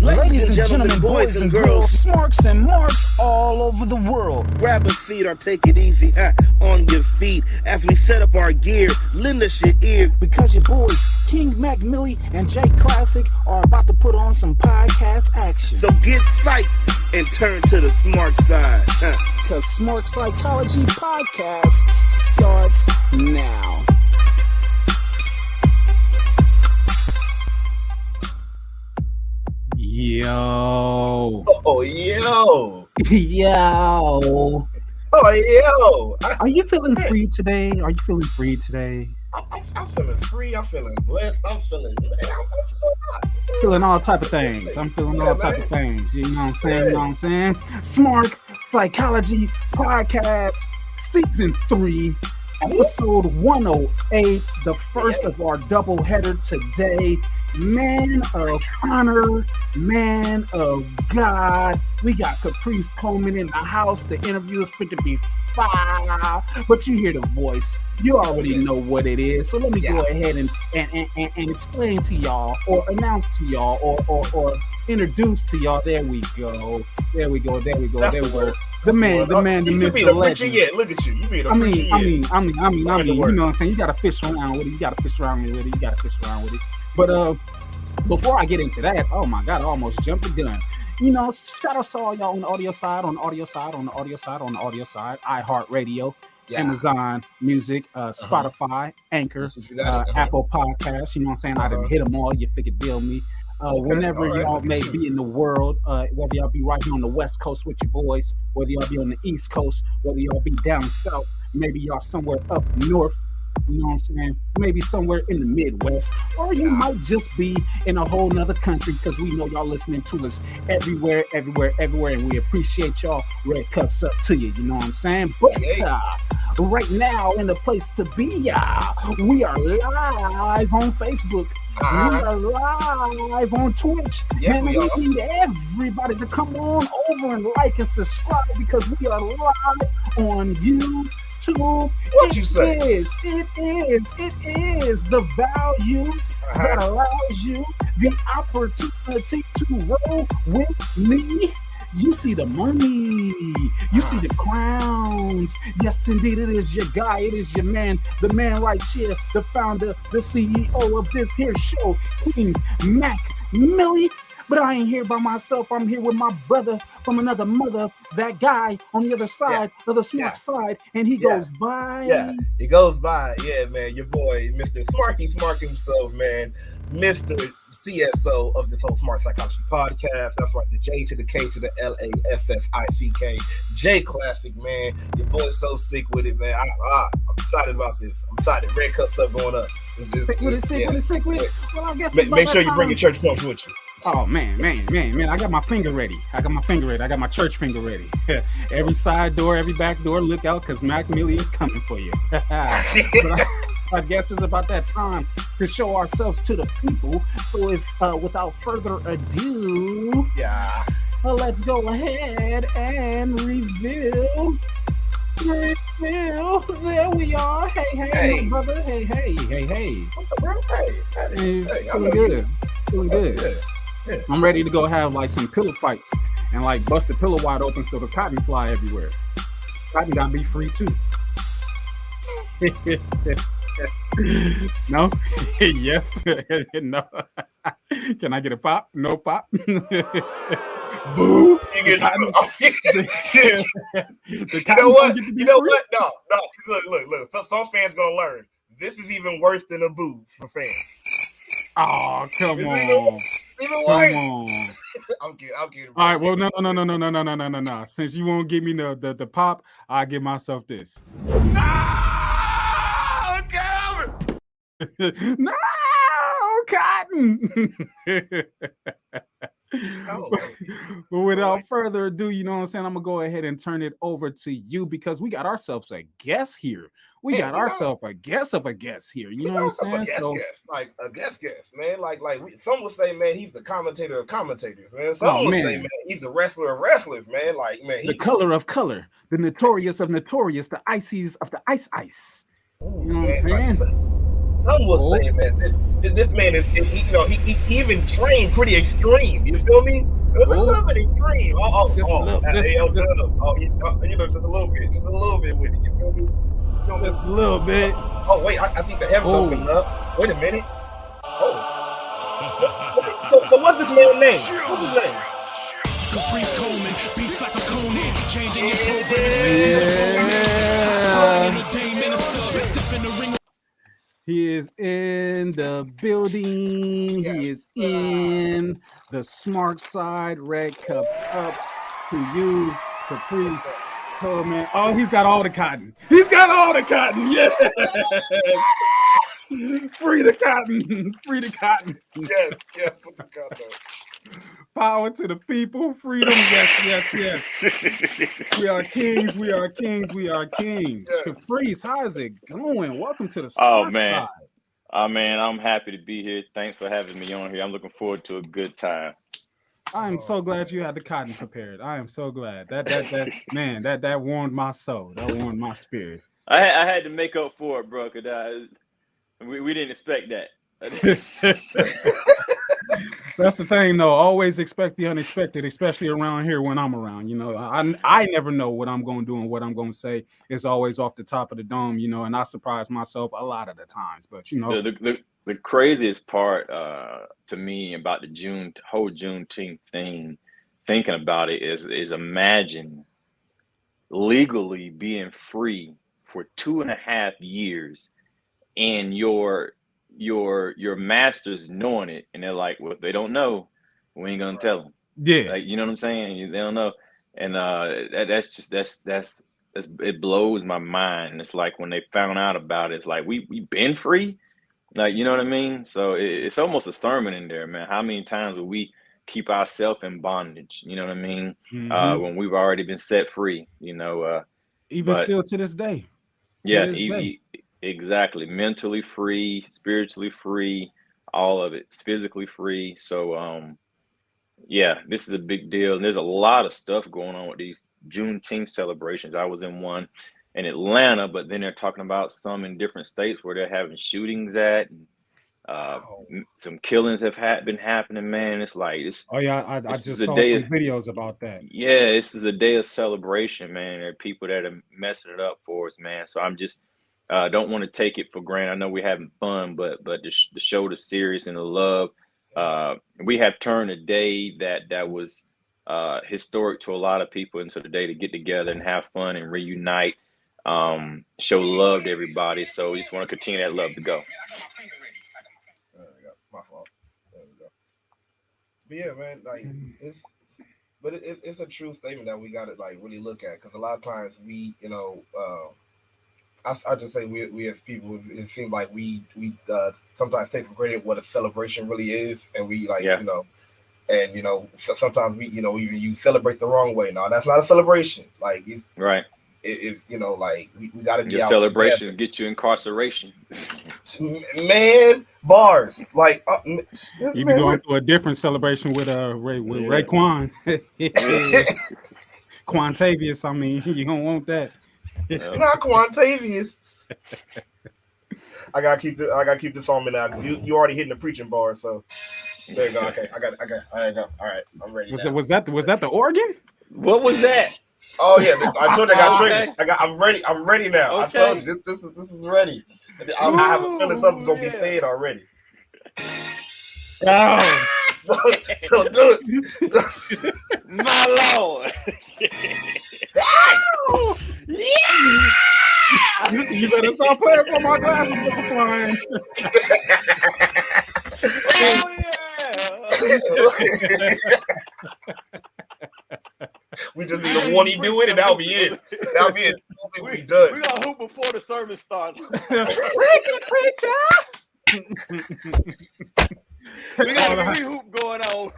Ladies and gentlemen, boys and girls, smarks and marks all over the world. Grab a seat or take it easy on your feet as we set up our gear. Lend us your ear. Because your boys, King Mac, MILLI, and Classic are about to put on some podcast action. So get psyched and turn to the smart side. Cause Smark Psychology Podcast starts now. Yo. Oh, yo. Yo. Oh, yo. Are you feeling free today? Are you feeling free today? I'm feeling free. I'm feeling blessed. I'm feeling feeling all type of things. I'm feeling all type of things. You know what I'm saying? You know what I'm saying? Smark Psychology Podcast Season 3, Episode 108, the first of our doubleheader today. Man of honor, man of God. We got Caprice Coleman in the house. The interview is fit to be fire, but you hear the voice. You already know what it is. So let me go ahead and explain to y'all, or announce to y'all, or introduce to y'all. There we go. There we go. The man, the myth, the legend. Yeah, look at you. You being a I mean, you know what I'm saying? You got to fish around with it. You got to fish around with it. But before I get into that, oh my God, I almost jumped the gun. You know, shout outs to all y'all on the audio side, iHeartRadio, Amazon Music, Spotify, Anchor, Apple Podcasts. You know what I'm saying? I didn't hit them all. You figured deal me. Whenever y'all may be in the world, whether y'all be right here on the West Coast with your boys, whether y'all be on the East Coast, whether y'all be down south, maybe y'all somewhere up north. You know what I'm saying? Maybe somewhere in the Midwest, or you might just be in a whole nother country, because we know y'all listening to us everywhere, and we appreciate y'all. Red cups up to you. You know what I'm saying? But right now, in the place to be, we are live on Facebook. We are live on Twitch. And we need everybody to come on over and like and subscribe, because we are live on YouTube. What you say? It is the value that allows you the opportunity to roll with me. You see the money, you see the crowns. Yes, indeed, it is your guy, it is your man, the man right here, the founder, the CEO of this here show, King Mac, MILLI. But I ain't here by myself. I'm here with my brother from another mother, that guy on the other side of the Smark side, and he goes by. Yeah, he goes by. Yeah, man, your boy, Mr. Smark himself, man, Mr. CSO of this whole Smart Psychology Podcast. That's right, the J to the K to the LASSICK, Classic, man. Your boy's so sick with it, man. I'm excited about this. I'm excited. Red cups up going up. Sick with it. Well, I guess make sure you bring your church punch with you. Oh man, I got my finger ready. I got my church finger ready. Every side door, every back door, look out, because Mac MILLI is coming for you. But I guess it's about that time to show ourselves to the people. So if without further ado, let's go ahead and reveal. There we are. Hey, my brother. Hey. What's up, bro? Hey. Feeling good. Yeah. I'm ready to go have like some pillow fights and like bust the pillow wide open so the cotton fly everywhere. Cotton gotta be free too. No? Yes. No. Can I get a pop? No pop. Boo. You know what? No. Look. Some fans gonna learn. This is even worse than a boo for fans. Oh, come on. Even worse. I'm kidding. All right. Well, no. Since you won't give me the pop, I'll give myself this. No, Cotton. But without further ado, you know what I'm saying? I'm gonna go ahead and turn it over to you, because we got ourselves a guest here. We got ourselves a guest of a guest here. You know what I'm saying? Like a guest, man. Some would say, man, he's the commentator of commentators, man. Some would say, man, he's the wrestler of wrestlers, man. Like, man, the color of color, the notorious of notorious, the ices of the ice. You know what I'm saying? Some will say, man, this man is he even trained pretty extreme. You feel me? A little bit extreme. Just a little bit with it. You feel me? Just a little bit. Oh wait, I think the heavens opened up. Wait a minute. Oh. So what's this man's name? What's his name? Caprice Coleman, beats like a Conan, changing your program. He is in the building. Yes, he is in the Smark side. Red cups up to you, Caprice Coleman. Oh, he's got all the cotton. He's got all the cotton. Yes. Free the cotton. Free the cotton. Yes, put the cotton on. Power to the people, freedom, yes. We are kings, we are kings, we are kings. Yeah. Caprice, how is it going? Welcome to the Smark side. Man, I'm happy to be here. Thanks for having me on here. I'm looking forward to a good time. I am so glad you had the cotton prepared. I am so glad. That warmed my soul. That warmed my spirit. I had to make up for it, bro, because we didn't expect that. That's the thing, though. Always expect the unexpected, especially around here when I'm around. You know, I never know what I'm going to do and what I'm going to say. It's always off the top of the dome, you know, and I surprise myself a lot of the times. But, you know, the craziest part to me about the whole Juneteenth thing, thinking about it, is imagine legally being free for 2.5 years and your masters knowing it, and they're like, well, if they don't know, we ain't gonna tell them. Yeah, like, you know what I'm saying? They don't know, and that's it blows my mind. It's like when they found out about it, it's like we been free, like, you know what I mean? So it's almost a sermon in there, man. How many times will we keep ourselves in bondage? You know what I mean? When we've already been set free, you know. Even still to this day. Exactly. Mentally free, spiritually free, all of it. Physically free. So, this is a big deal. And there's a lot of stuff going on with these Juneteenth celebrations. I was in one in Atlanta, but then they're talking about some in different states where they're having shootings at. And, some killings have been happening, man. It's like this. Oh yeah, I just saw some videos about that. Yeah, this is a day of celebration, man. There are people that are messing it up for us, man. So I'm just don't want to take it for granted. I know we're having fun, but to show the serious and the love, we have turned a day that was historic to a lot of people into the day to get together and have fun and reunite, show love to everybody. So we just want to continue that love to go. My fault. There we go. But yeah, man, like it's a true statement that we got to like really look at, because a lot of times we, you know, I just say we as people, it seems like we sometimes take for granted what a celebration really is, and we like, you know, and you know, so sometimes we, you know, even you celebrate the wrong way. No, that's not a celebration. Like it's right. It is, you know, like we got to be your out celebration together. Get you incarceration. Man, bars like you be going through a different celebration with Raekwon. Quantavious, I mean, you don't want that. Not Quantavious. I gotta keep this on me now, because you already hitting the preaching bar. So there you go. Okay, I got. There you go. All right, I'm ready. Was that the organ? What was that? Oh yeah, I told you I got triggered. I'm ready. I'm ready now. Okay. I told you this is ready. I have a feeling something's gonna be said already. Oh. So do it. My Lord. You better stop playing for my glasses go flying. We just need a one do it, and that'll be it. That'll be it. We done. We got hoop before the service starts. We got a hoop going on.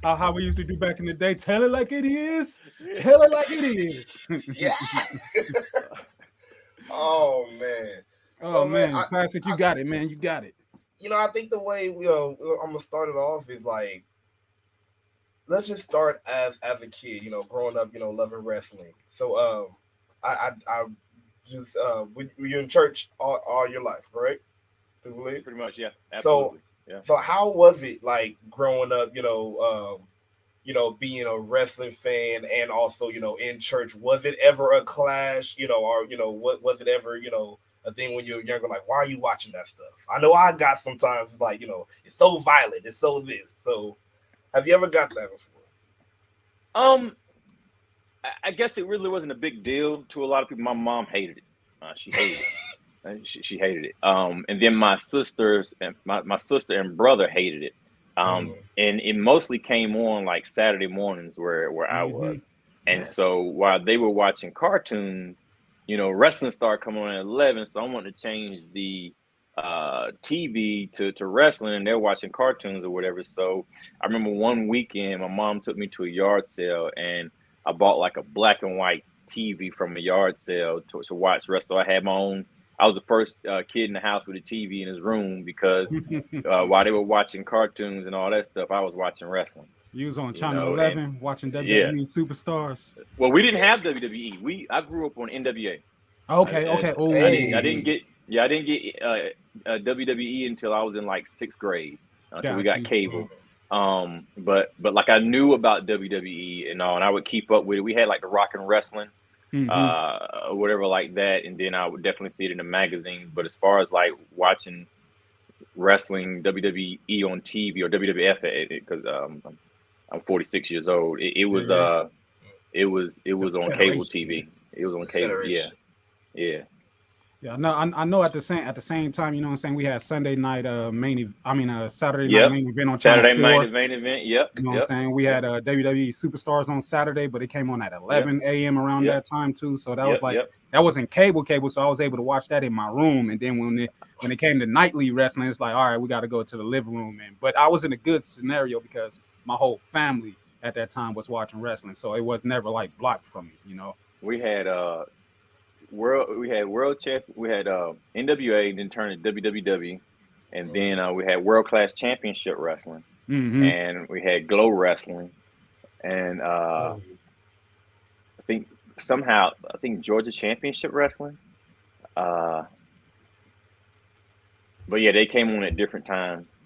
How we used to do back in the day. Tell it like it is. Tell it like it is. Yeah. Oh man. Oh man, Classic, you got it, man. You got it. You know, I think the way I'm gonna start it off is like, let's just start as a kid, you know, growing up, you know, loving wrestling. So I just were you in church all your life, correct? Pretty much, yeah. Absolutely. So how was it like growing up? Being a wrestling fan and also in church. Was it ever a clash? Or what was it ever? A thing when you were younger, like, why are you watching that stuff? I know I got sometimes like, it's so violent, it's so this. So have you ever got that before? I guess it really wasn't a big deal to a lot of people. My mom hated it. She hated it. She hated it. And then my sisters and my sister and brother hated it. And it mostly came on like Saturday mornings where I was. And so while they were watching cartoons, wrestling started coming on at 11. So I wanted to change the TV to wrestling, and they're watching cartoons or whatever. So I remember one weekend, my mom took me to a yard sale, and I bought like a black and white TV from a yard sale to watch wrestling. I had my own. I was the first kid in the house with a TV in his room because while they were watching cartoons and all that stuff, I was watching wrestling. You was on Channel 11 watching WWE Superstars. Well, we didn't have WWE. I grew up on NWA. Okay. I didn't get WWE until I was in like 6th grade. Until we got cable. But like I knew about WWE and all, and I would keep up with it. We had like the Rock and Wrestling. Or whatever like that, and then I would definitely see it in the magazines. But as far as like watching wrestling, WWE on TV or WWF, because I'm 46 years old, it was on cable TV. It was on cable, yeah. I know. At the same time, you know what I'm saying. We had Sunday night Saturday night main event on Channel 4. Saturday night main event. Yep. You know what I'm saying. We had WWE Superstars on Saturday, but it came on at 11 a.m. around that time too. So that was like that wasn't cable, so I was able to watch that in my room. And then when it came to nightly wrestling, it's like, all right, we got to go to the living room. But I was in a good scenario because my whole family at that time was watching wrestling, so it was never like blocked from me. We had world champ, we had NWA, then turned to WWW, and then we had World Class Championship Wrestling, and we had Glow Wrestling, and I think Georgia Championship Wrestling, but yeah, they came on at different times,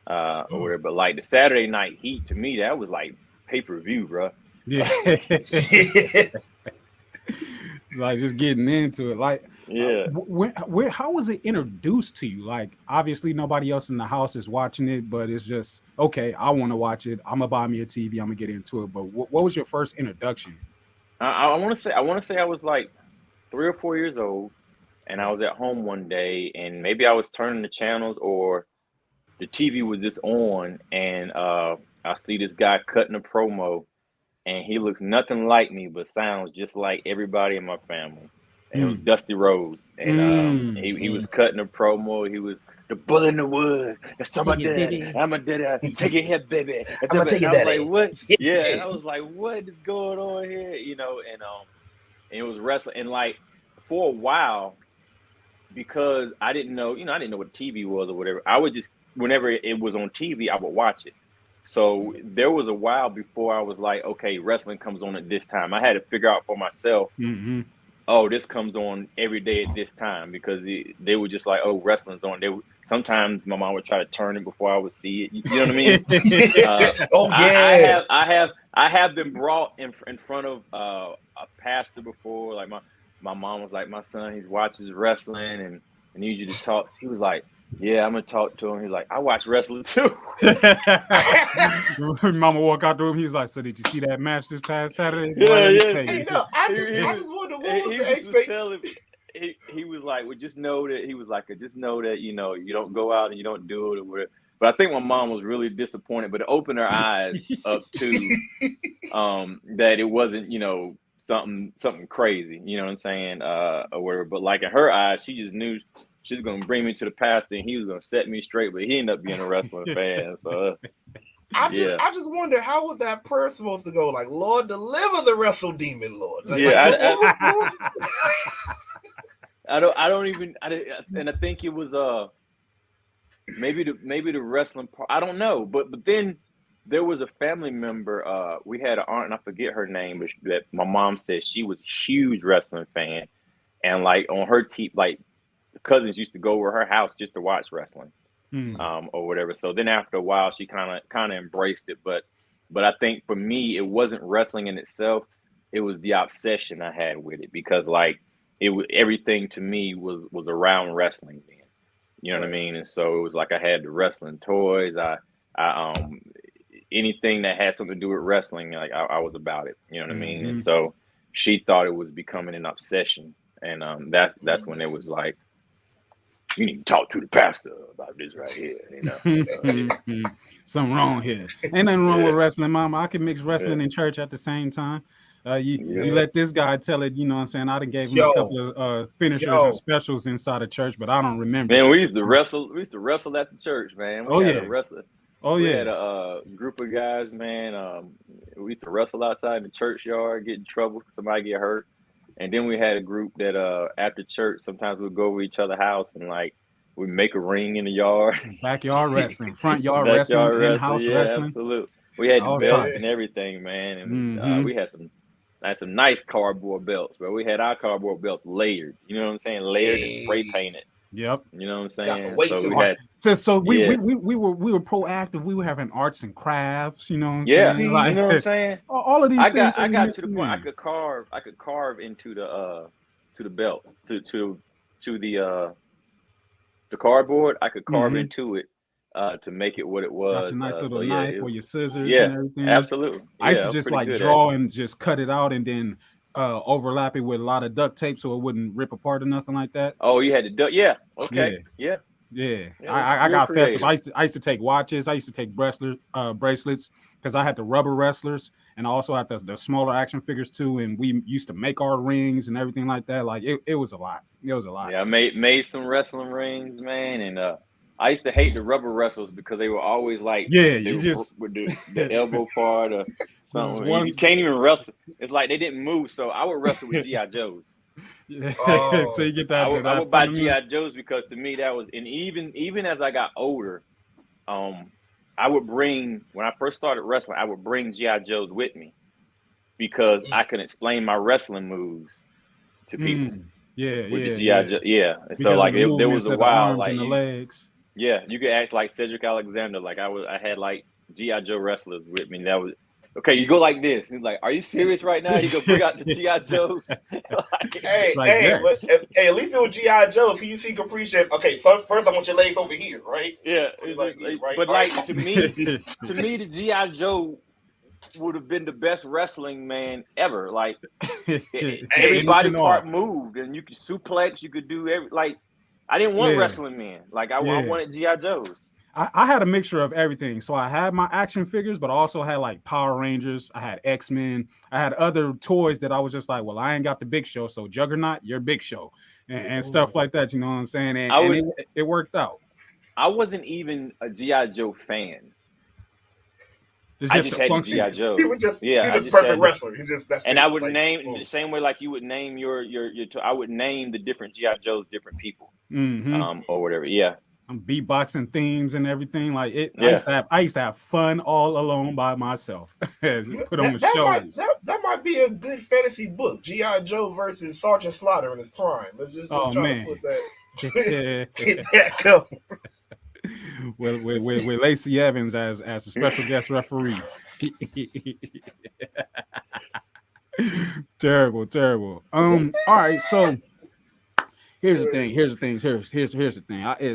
or whatever. But like the Saturday Night Heat, to me, that was like pay-per-view, bro. Yeah. Like just getting into it, like how was it introduced to you? Like obviously nobody else in the house is watching it, but it's just okay. I want to watch it. I'm gonna buy me a TV. I'm gonna get into it. But what was your first introduction? I want to say I was like 3 or 4 years old, and I was at home one day, and maybe I was turning the channels or the TV was just on, and I see this guy cutting a promo. And he looks nothing like me, but sounds just like everybody in my family. And it was Dusty Rhodes. And he was cutting a promo. He was the bull in the woods. That's somebody dead. I'm a dead. Take your head, baby. I'm gonna take your daddy. Like, what? Yeah. I was like, what is going on here? And it was wrestling. And like for a while, because I didn't know what TV was or whatever. I would just, whenever it was on TV, I would watch it. So there was a while before I was like, okay, wrestling comes on at this time. I had to figure out for myself, oh, this comes on every day at this time, because they were just like, oh, wrestling's on. Sometimes my mom would try to turn it before I would see it. You know what I mean? I have been brought in front of a pastor before. Like my mom was like, my son, he watches wrestling and I need you to talk. He was like, yeah, I'm gonna talk to him. He's like, I watch wrestling too. Mama walk out the room. He was like, so did you see that match this past Saturday? I just wonder what was the expectation. He was like, well, just know that you don't go out and you don't do it or whatever. But I think my mom was really disappointed, but it opened her eyes up to that it wasn't, something crazy, you know what I'm saying, or whatever. But like in her eyes, she just knew she was gonna bring me to the pastor and he was gonna set me straight, but he ended up being a wrestling fan. So I just wonder, how was that prayer supposed to go? Like, Lord, deliver the wrestle demon, Lord. Like, and I think it was maybe the wrestling part. I don't know, but then there was a family member. We had an aunt, and I forget her name, but that my mom said she was a huge wrestling fan, and like on her TV, like cousins used to go over her house just to watch wrestling, Mm. or whatever. So then after a while, she kind of embraced it. But I think for me, it wasn't wrestling in itself. It was the obsession I had with it, because like it was, everything to me was around wrestling then. You know what I mean? And so it was like I had the wrestling toys. I anything that had something to do with wrestling, like I was about it. You know what I mean? And so she thought it was becoming an obsession, and that's when it was like, you need to talk to the pastor about this right here. You know, something wrong here. Ain't nothing wrong with wrestling, Mama. I can mix wrestling and church at the same time. You let this guy tell it. You know what I'm saying? I done gave him a couple of finishers and specials inside of church, but I don't remember. Man, we used to wrestle. We used to wrestle at the church, man. We had a wrestler. We had a group of guys, man. We used to wrestle outside in the churchyard, get in trouble, somebody get hurt. And then we had a group that after church, sometimes we'd go over each other's house and like we'd make a ring in the yard. Backyard wrestling, front yard wrestling, in-house wrestling. Absolutely. We had belts and everything, man. And we had some nice cardboard belts, but we had our cardboard belts layered. You know what I'm saying? Layered and spray painted. Yep. You know what I'm saying? So we were proactive. We were having arts and crafts. You know what I'm saying? Like, you know what I'm saying? All of these I things. got to the point I could carve into the belt to the cardboard. I could carve into it to make it what it was. Got your nice little knife or your scissors and everything. Absolutely. I used to just like draw and just cut it out and then overlap it with a lot of duct tape so it wouldn't rip apart or nothing like that. Oh, you had to duct? Yeah. Okay. Yeah. I got festive. I used to take watches. I used to take bracelets because I had the rubber wrestlers and I also had the smaller action figures too. And we used to make our rings and everything like that. Like it was a lot. It was a lot. Yeah, I made some wrestling rings, man, and I used to hate the rubber wrestlers because they were always like you just with the elbow part or something. You can't even wrestle. It's like they didn't move. So I would wrestle with G.I. Joes. So you get that. I would buy G.I. Joes because to me that was, and even as I got older, I would bring, when I first started wrestling, I would bring G.I. Joes with me because I could explain my wrestling moves to people. The G.I. Joe. And so like there was a while like the legs. You could act like Cedric Alexander. Like I had like G.I. Joe wrestlers with me. And that was okay. You go like this. He's like, "Are you serious right now?" You go bring out the G.I. Joes. Hey, at least it was G.I. Joe. So you see Caprice. Okay, first I want your legs over here, right? Yeah, but like to me, the G.I. Joe would have been the best wrestling man ever. Like every body part moved, and you could suplex. You could do I didn't want wrestling men. Like I wanted G.I. Joes. I had a mixture of everything. So I had my action figures, but I also had like Power Rangers. I had X-Men. I had other toys that I was just like, well, I ain't got the Big Show. So Juggernaut, you're Big Show. And stuff like that. You know what I'm saying? And it worked out. I wasn't even a G.I. Joe fan. I just had G.I. Joe. He was just perfect wrestler. And I would name the same way like you would name your I would name the different G.I. Joes different people. Or whatever. Yeah. I'm beatboxing themes and everything like it. I used to have fun all alone by myself. Put on the shows. That might be a good fantasy book. G.I. Joe versus Sergeant Slaughter in his prime. Let's just try to put that. Get that going. with Lacey Evans as a special guest referee. Terrible. All right, so here's the thing.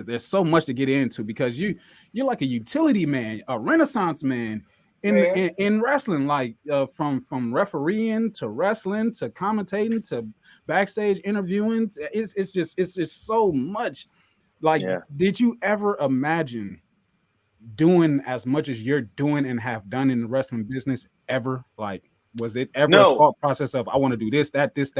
There's so much to get into because you're like a utility man, a renaissance man in wrestling, like from refereeing to wrestling to commentating to backstage interviewing. It's just so much. Like, did you ever imagine doing as much as you're doing and have done in the wrestling business ever? Like, was it ever a thought process of I want to do this, that, this?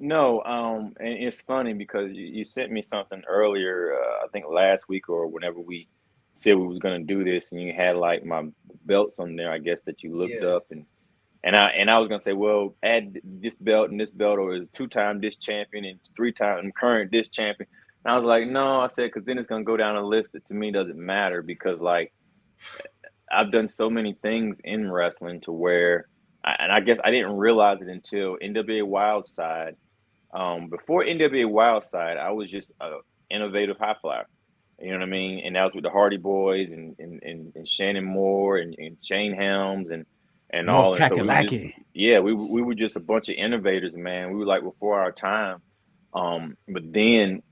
No, and it's funny because you sent me something earlier, I think last week or whenever we said we was gonna do this, and you had like my belts on there, I guess that you looked up, and I was gonna say, well, add this belt and this belt, or 2-time disc champion and 3-time current disc champion. And I was like, no, I said, because then it's gonna go down a list that to me doesn't matter because like I've done so many things in wrestling to where, and I guess I didn't realize it until NWA Wildside. before NWA Wildside, I was just a innovative high flyer. You know what I mean? And that was with the Hardy Boys and Shannon Moore and Shane Helms and North all. And so we were just, Kakalaki. yeah, we were just a bunch of innovators, man. We were like before our time. But then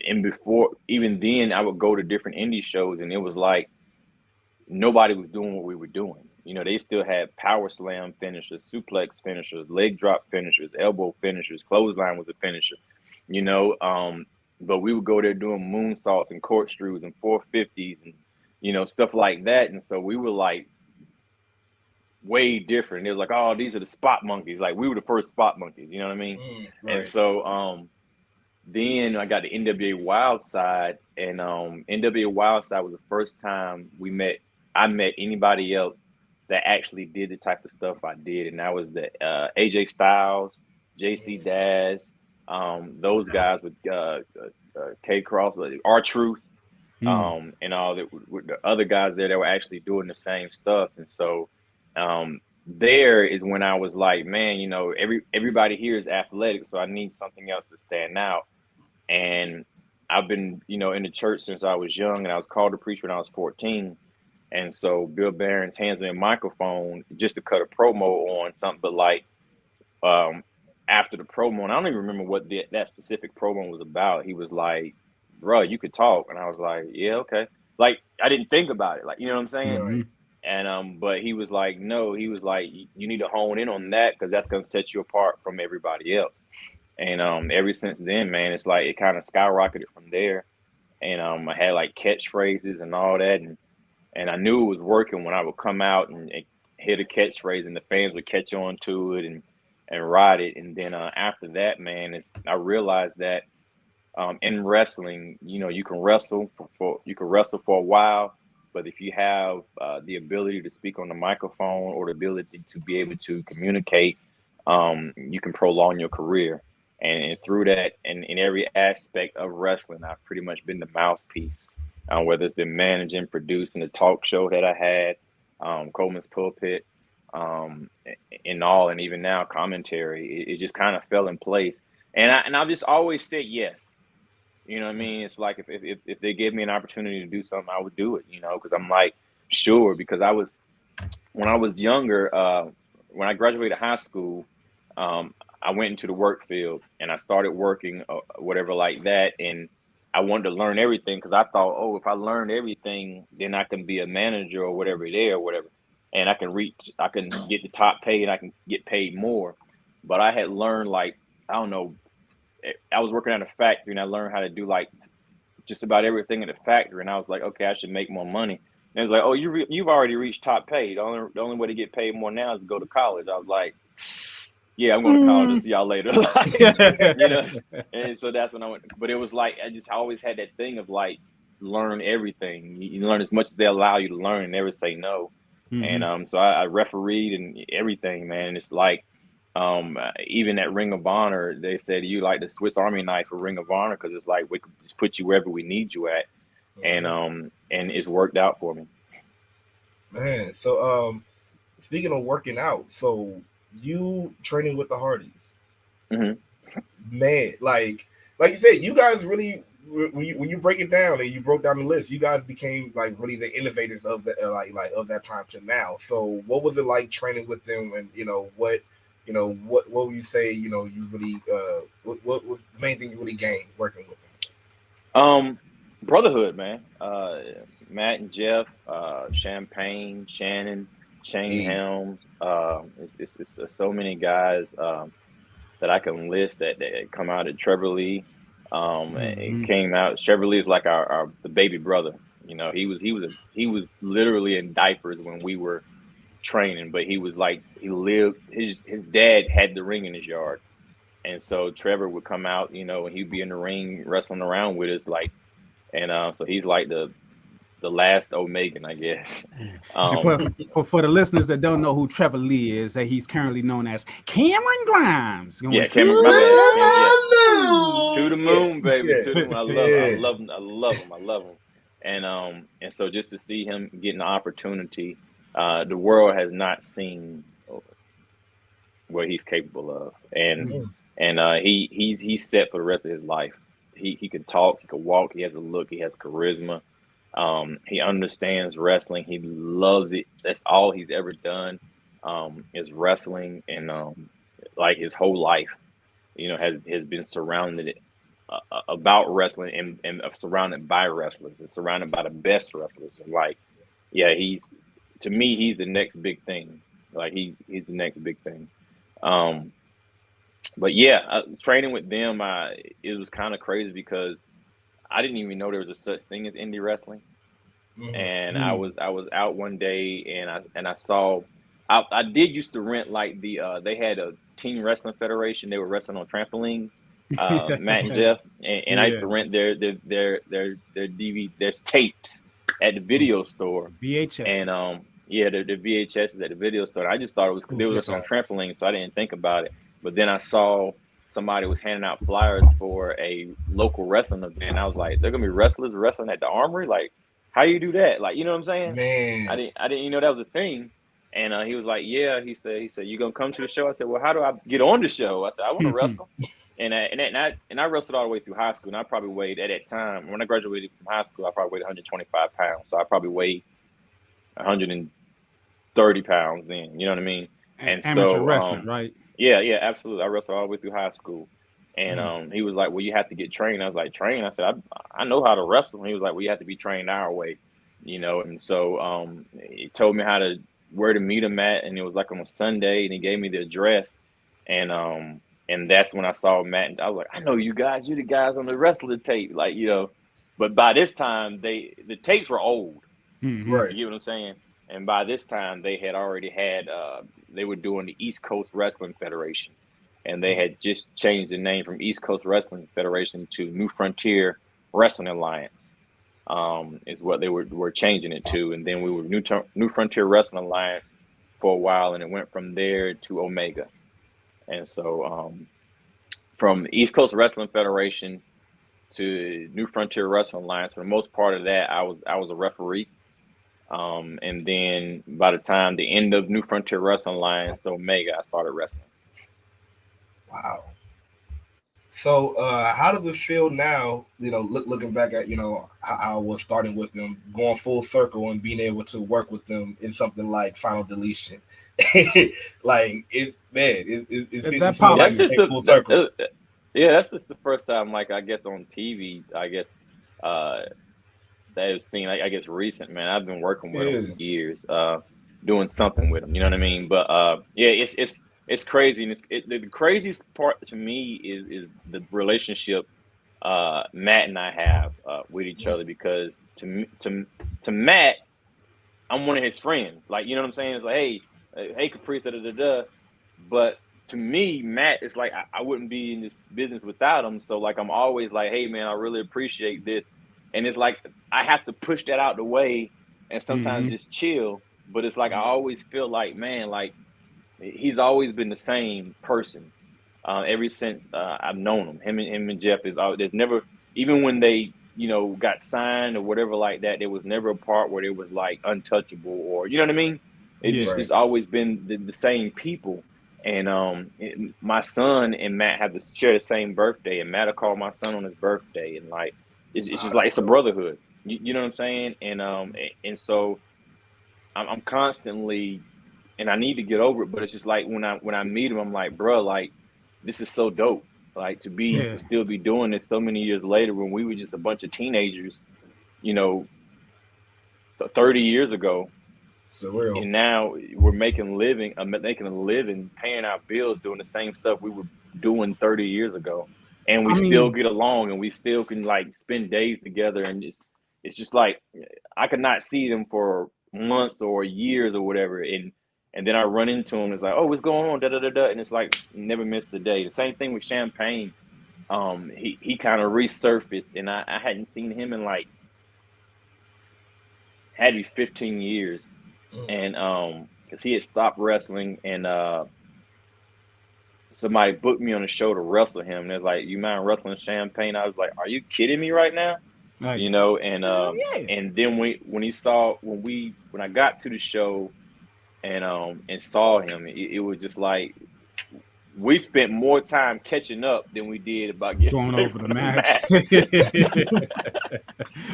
and before even then, I would go to different indie shows, and it was like nobody was doing what we were doing. You know, they still had power slam finishers, suplex finishers, leg drop finishers, elbow finishers, clothesline was a finisher. You know, but we would go there doing moonsaults and corkscrews and 450s and, you know, stuff like that. And so we were like way different. It was like, oh, these are the spot monkeys. Like we were the first spot monkeys, you know what I mean? Right. And so then I got the NWA Wildside, and NWA Wildside was the first time I met anybody else that actually did the type of stuff I did. And that was the AJ Styles, JC Daz, those guys with K Cross, R-Truth, and all that, with the other guys there that were actually doing the same stuff. And so there is when I was like, man, you know, everybody here is athletic, so I need something else to stand out. And I've been, you know, in the church since I was young, and I was called to preach when I was 14. And so Bill Barron's hands me a microphone just to cut a promo on something, but like after the promo, and I don't even remember what that specific promo was about. He was like, bro, you could talk. And I was like, yeah, okay. Like, I didn't think about it. Like, you know what I'm saying? Right. And but he was like, no, he was like, you need to hone in on that because that's going to set you apart from everybody else. And ever since then, man, it's like it kind of skyrocketed from there. And I had like catchphrases and all that. And I knew it was working when I would come out and hit a catchphrase and the fans would catch on to it and ride it. And then after that, man, I realized that in wrestling, you know, you can wrestle for a while, but if you have the ability to speak on the microphone or the ability to be able to communicate, you can prolong your career. And through that, and in every aspect of wrestling, I've pretty much been the mouthpiece, whether it's been managing, producing the talk show that I had, Coleman's Pulpit, and all, and even now commentary. It just kind of fell in place, and I've just always said yes. You know what I mean? It's like if they gave me an opportunity to do something, I would do it. You know, because I'm like sure. Because when I was younger, when I graduated high school, I went into the work field and I started working, whatever like that, and I wanted to learn everything because I thought, oh, if I learn everything, then I can be a manager or whatever there or whatever. And I can get the top pay and I can get paid more. But I had learned, like, I don't know, I was working at a factory and I learned how to do like just about everything in the factory. And I was like, okay, I should make more money. And it was like, oh, you've already reached top pay. The only way to get paid more now is to go to college. I was like, yeah, I'm going to college. I'll see y'all later. Like, you know, and so that's when I went. But it was like I always had that thing of like learn everything. You learn as much as they allow you to learn and never say no. And so I refereed and everything, man. And it's like even at Ring of Honor, they said you like the Swiss Army knife for Ring of Honor because it's like we could just put you wherever we need you at, and it's worked out for me. Man, so speaking of working out, so you training with the Hardys, man, like you said, you guys really when you break it down and you broke down the list, you guys became like really the innovators of the like of that time to now. So what was it like training with them, and what would you say you really what was the main thing you really gained working with them? Brotherhood, man. Matt and Jeff, Champagne, Shane Helms. It's so many guys that I can list that come out at Trevor Lee. It came out. Trevor Lee is like the baby brother. You know, he was literally in diapers when we were training, but he was like he lived. His dad had the ring in his yard, and so Trevor would come out, and he'd be in the ring wrestling around with us, like, and so he's like the last Omegan, I guess. For the listeners that don't know who Trevor Lee is, that he's currently known as Cameron Grimes. Yeah, Cameron Grimes. To the moon, baby. Yeah. To the moon. I love him. And so just to see him getting the opportunity, the world has not seen what he's capable of. And and he's set for the rest of his life. He could talk, he could walk, he has a look, he has charisma. He understands wrestling. He loves it. That's all he's ever done, is wrestling, and like his whole life, has been surrounded about wrestling and surrounded by wrestlers and surrounded by the best wrestlers. And like, yeah, to me, he's the next big thing. Like he's the next big thing. But yeah, training with them, it was kind of crazy because I didn't even know there was a such thing as indie wrestling. And I was out one day and I saw, I did used to rent like they had a teen wrestling federation. They were wrestling on trampolines, Matt and Jeff, and I used to rent their DVD, their tapes at the video store. VHS. And the VHS at the video store. I just thought it was because they were wrestling on trampolines, so I didn't think about it. But then I saw somebody was handing out flyers for a local wrestling event. I was like, they're gonna be wrestlers wrestling at the Armory? Like, how you do that? Like, you know what I'm saying? Man, I didn't even know that was a thing. And he was like, yeah. He said, you gonna come to the show? I said, well, how do I get on the show? I said, I want to wrestle. And I wrestled all the way through high school. And I probably weighed, at that time, when I graduated from high school, I probably weighed 125 pounds. So I probably weighed 130 pounds then. You know what I mean? And amateur so wrestling, right? Yeah, absolutely. I wrestled all the way through high school. And he was like, well, you have to get trained. I was like, trained? I said, I know how to wrestle. And he was like, well, you have to be trained our way, And so he told me where to meet him at. And it was like on a Sunday, and he gave me the address. And that's when I saw Matt. And I was like, I know you guys. You're the guys on the wrestler tape. Like, But by this time, the tapes were old. Right. You know what I'm saying? And by this time, they had already had, they were doing the East Coast Wrestling Federation. And they had just changed the name from East Coast Wrestling Federation to New Frontier Wrestling Alliance, is what they were changing it to. And then we were New Frontier Wrestling Alliance for a while, and it went from there to Omega. And so from East Coast Wrestling Federation to New Frontier Wrestling Alliance, for the most part of that, I was a referee. And then by the time the end of New Frontier Wrestling Alliance to Omega, I started wrestling. Wow. So how does it feel now, looking back at, how I was starting with them, going full circle and being able to work with them in something like Final Deletion? Like, it's that's just full circle. That's just the first time, like, I guess on TV, that I've seen, like, I guess recent, man. I've been working with them for years, doing something with them, you know what I mean? But it's crazy, and the craziest part to me is the relationship Matt and I have with each other, because to Matt, I'm one of his friends. Like, you know what I'm saying? It's like, hey, Caprice, But to me, Matt, it's like I wouldn't be in this business without him. So like, I'm always like, hey man, I really appreciate this, and it's like I have to push that out the way and sometimes just chill. But it's like I always feel like, man, like, he's always been the same person ever since I've known him. Him and Jeff there's never, even when they, got signed or whatever like that, there was never a part where it was like untouchable, or, you know what I mean? It's always been the same people. And my son and Matt have share the same birthday, and Matt will call my son on his birthday, and like it's just like it's a brotherhood. You know what I'm saying? And so I'm constantly. And I need to get over it, but it's just like when I meet him, I'm like, bro, like, this is so dope. Like, to still be doing this so many years later, when we were just a bunch of teenagers, 30 years ago. Surreal. And now we're making a living, paying our bills, doing the same stuff we were doing 30 years ago. And we still get along, and we still can like spend days together. And it's just like, I could not see them for months or years or whatever. And then I run into him. It's like, oh, what's going on? Da da da da. And it's like, never missed a day. The same thing with Champagne. He kind of resurfaced, and I hadn't seen him in like, had to be 15 years, and because he had stopped wrestling, and somebody booked me on the show to wrestle him. And it's like, you mind wrestling Champagne? I was like, are you kidding me right now? Right. And then when I got to the show. And saw him, it was just like we spent more time catching up than we did about getting going ready over for the match. It,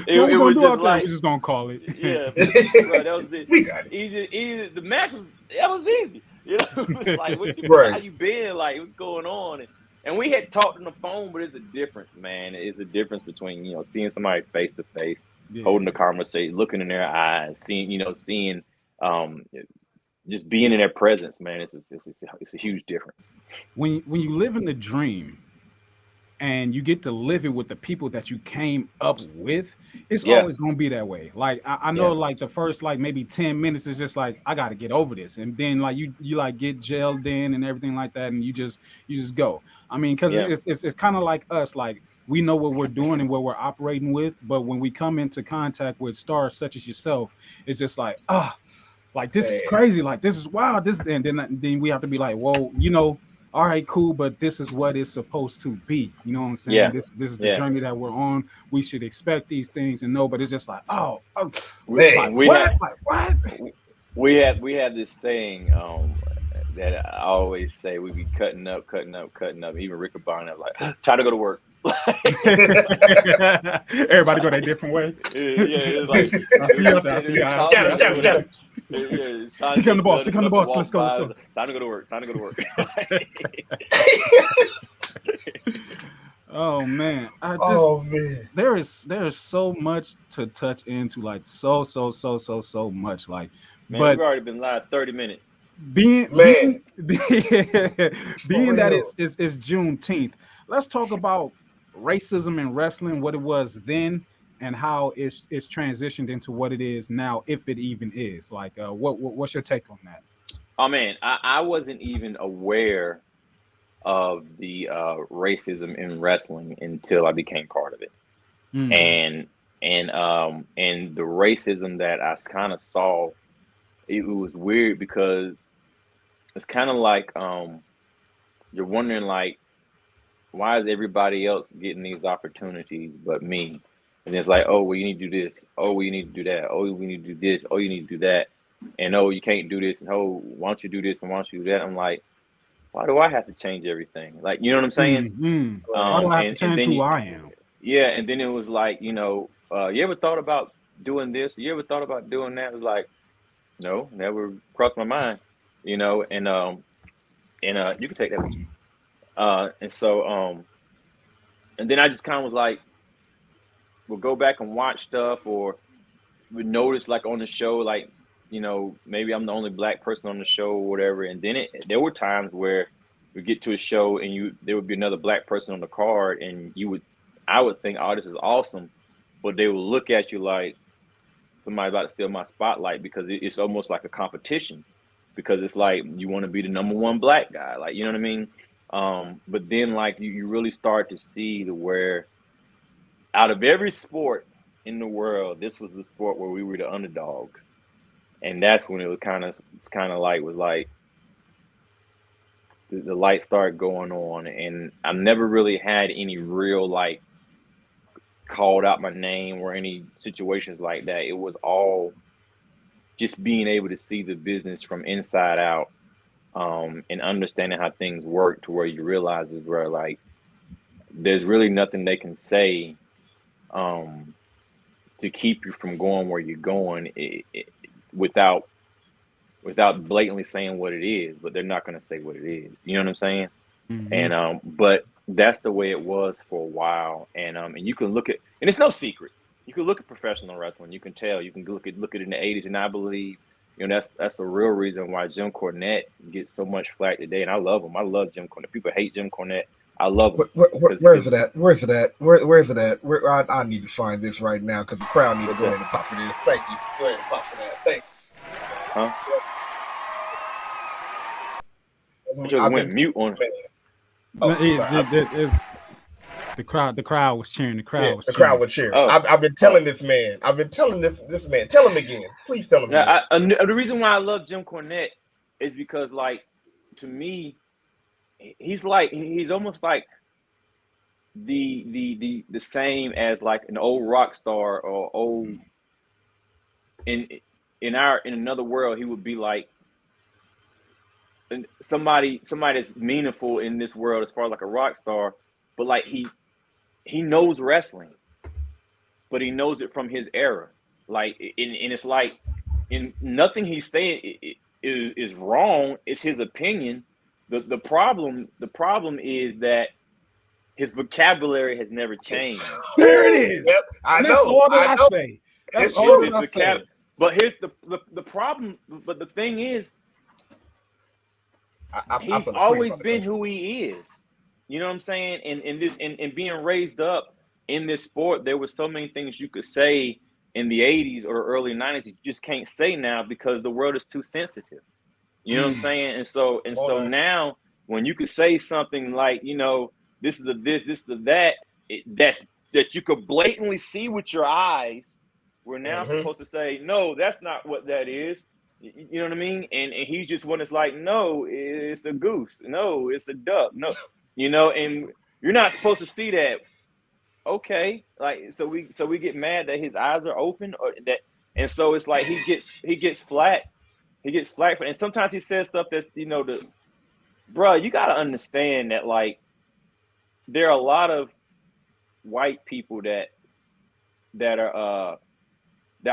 So what it we're gonna was do just out there? like, We're just gonna call it. yeah, bro, that was the We got it. easy. The match was easy. You know, it's like what you Right. how you been, like what's going on, and we had talked on the phone, but it's a difference, man. It's a difference between seeing somebody face to face, holding the conversation, looking in their eyes, seeing just being in their presence, man. It's a huge difference. When you live in the dream and you get to live it with the people that you came up with, it's Yeah. always gonna be that way. Like I know, like the first like maybe 10 minutes is just like I got to get over this, and then like you like get gelled in and everything like that, and you just go. I mean, because Yeah. it's kind of like us, like we know what we're doing and what we're operating with, but when we come into contact with stars such as yourself, it's just like like this is crazy, like this is wild, this, and then we have to be like, whoa, all right, cool, but this is what it's supposed to be. You know what I'm saying? Yeah. This is the Yeah. journey that we're on. We should expect these things and know, but it's just like, Man. We what? had- Like what? We have this saying that I always say, we be cutting up. Even Rick Abana like try to go to work. Everybody go their different way. Yeah, it's like I see you out there. I see you guys. Scatter. Here come the boss. Here come the boss. Let's go. Time to go to work. Oh man, there is so much to touch into, like so much, like. Man, but we've already been live 30 minutes. Being Man. being that it's Juneteenth, let's talk about racism in wrestling, what it was then, and how it's transitioned into what it is now, if it even is. Like, what's your take on that? Oh man, I wasn't even aware of the racism in wrestling until I became part of it, and the racism that I kind of saw, it was weird because it's kind of like you're wondering, like, why is everybody else getting these opportunities but me? And it's like, oh, well, you need to do this. Oh, well, you need to do that. Oh, we need to do this. Oh, you need to do that. And oh, you can't do this. And oh, why don't you do this? And why don't you do that? I'm like, why do I have to change everything? Like, you know what I'm saying? Why do I have to change who I am? Yeah, and then it was like, you ever thought about doing this? You ever thought about doing that? It was like, no, never crossed my mind. And you can take that with you. And so, and then I just kind of was like, we'll go back and watch stuff, or we notice like on the show, like, maybe I'm the only black person on the show or whatever. And then there were times where we get to a show and there would be another black person on the card, and I would think, oh, this is awesome. But they would look at you like somebody about to steal my spotlight, because it's almost like a competition, because it's like you want to be the #1 black guy, like, you know what I mean? But then like you really start to see where out of every sport in the world, this was the sport where we were the underdogs. And that's when it was kind of the light started going on. And I never really had any real like called out my name or any situations like that. It was all just being able to see the business from inside out, and understanding how things work, to where you realize is where like there's really nothing they can say to keep you from going where you're going, without blatantly saying what it is. But they're not going to say what it is. You know what I'm saying? And but that's the way it was for a while. And you can look at, and it's no secret, you can look at professional wrestling, you can tell, you can look at it in the 80s, and I believe that's a real reason why Jim Cornette gets so much flack today. And I love him. I love Jim Cornette. People hate Jim Cornette. I love him. Where's it at? Where's it at? I need to find this right now, because the crowd need to go ahead and pop for this. Thank you. Go ahead and pop for that. Thanks. Huh? I just went mute on the crowd was cheering. The crowd was cheering. I've been telling this man. This man. Tell him again. Please tell him again. The reason why I love Jim Cornette is because, like, to me, he's almost like the same as like an old rock star, or old in another world, he would be like somebody that's meaningful in this world as far as like a rock star, but like he knows wrestling, but he knows it from his era. Like, and it's like, and nothing he's saying is wrong. It's his opinion. The problem is that his vocabulary has never changed. There it is. Yep, I know. That's all that I say. That's all that I say. But here's the problem. But the thing is, he's always been who he is. You know what I'm saying? And being raised up in this sport, there were so many things you could say in the 80s or early 90s you just can't say now because the world is too sensitive. You know what I'm saying? And so now when you could say something like, you know, this is a this is a that, that you could blatantly see with your eyes, we're now supposed to say, no, that's not what that is. You know what I mean? And he's just one that's like, no, it's a goose. No, it's a duck. No, you know, and you're not supposed to see that. Okay, like so we get mad that his eyes are open, or that, and so it's like he gets flack, and sometimes he says stuff that's, you know, bruh, you got to understand that, like, there are a lot of white people that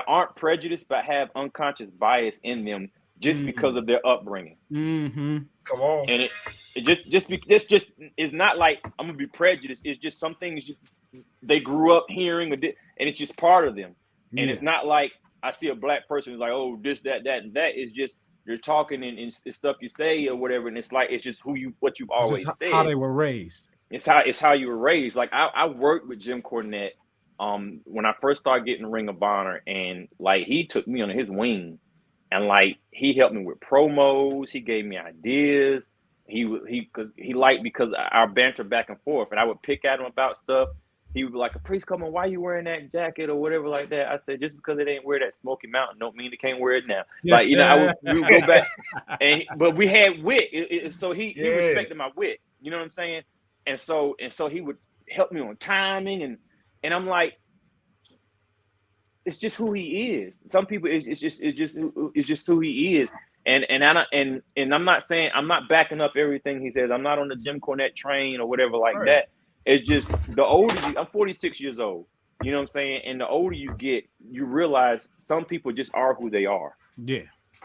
aren't prejudiced but have unconscious bias in them just because of their upbringing. Come on. And it just is not like I'm gonna be prejudiced. It's just some things they grew up hearing, and it's just part of them. And it's not like I see a black person who's like, oh, this, that, and that. It's just you're talking and stuff you say or whatever, and it's like it's just what you've always said. How they were raised. It's how you were raised. Like I worked with Jim Cornette when I first started getting Ring of Honor, and like he took me under his wing, and like he helped me with promos. He gave me ideas. He liked because our banter back and forth, and I would pick at him about stuff. He would be like, Caprice Coleman, why you wearing that jacket or whatever like that? I said, just because it ain't wear that Smoky Mountain don't mean they can't wear it now. Yeah. Like, you know, we would go back, but we had wit. So he respected my wit. You know what I'm saying? And so he would help me on timing, and I'm like, it's just who he is. Some people it's just who he is. And I'm not saying, I'm not backing up everything he says. I'm not on the Jim Cornette train or whatever like that. It's just the older I'm 46 years old. You know what I'm saying? And the older you get, you realize some people just are who they are. Yeah.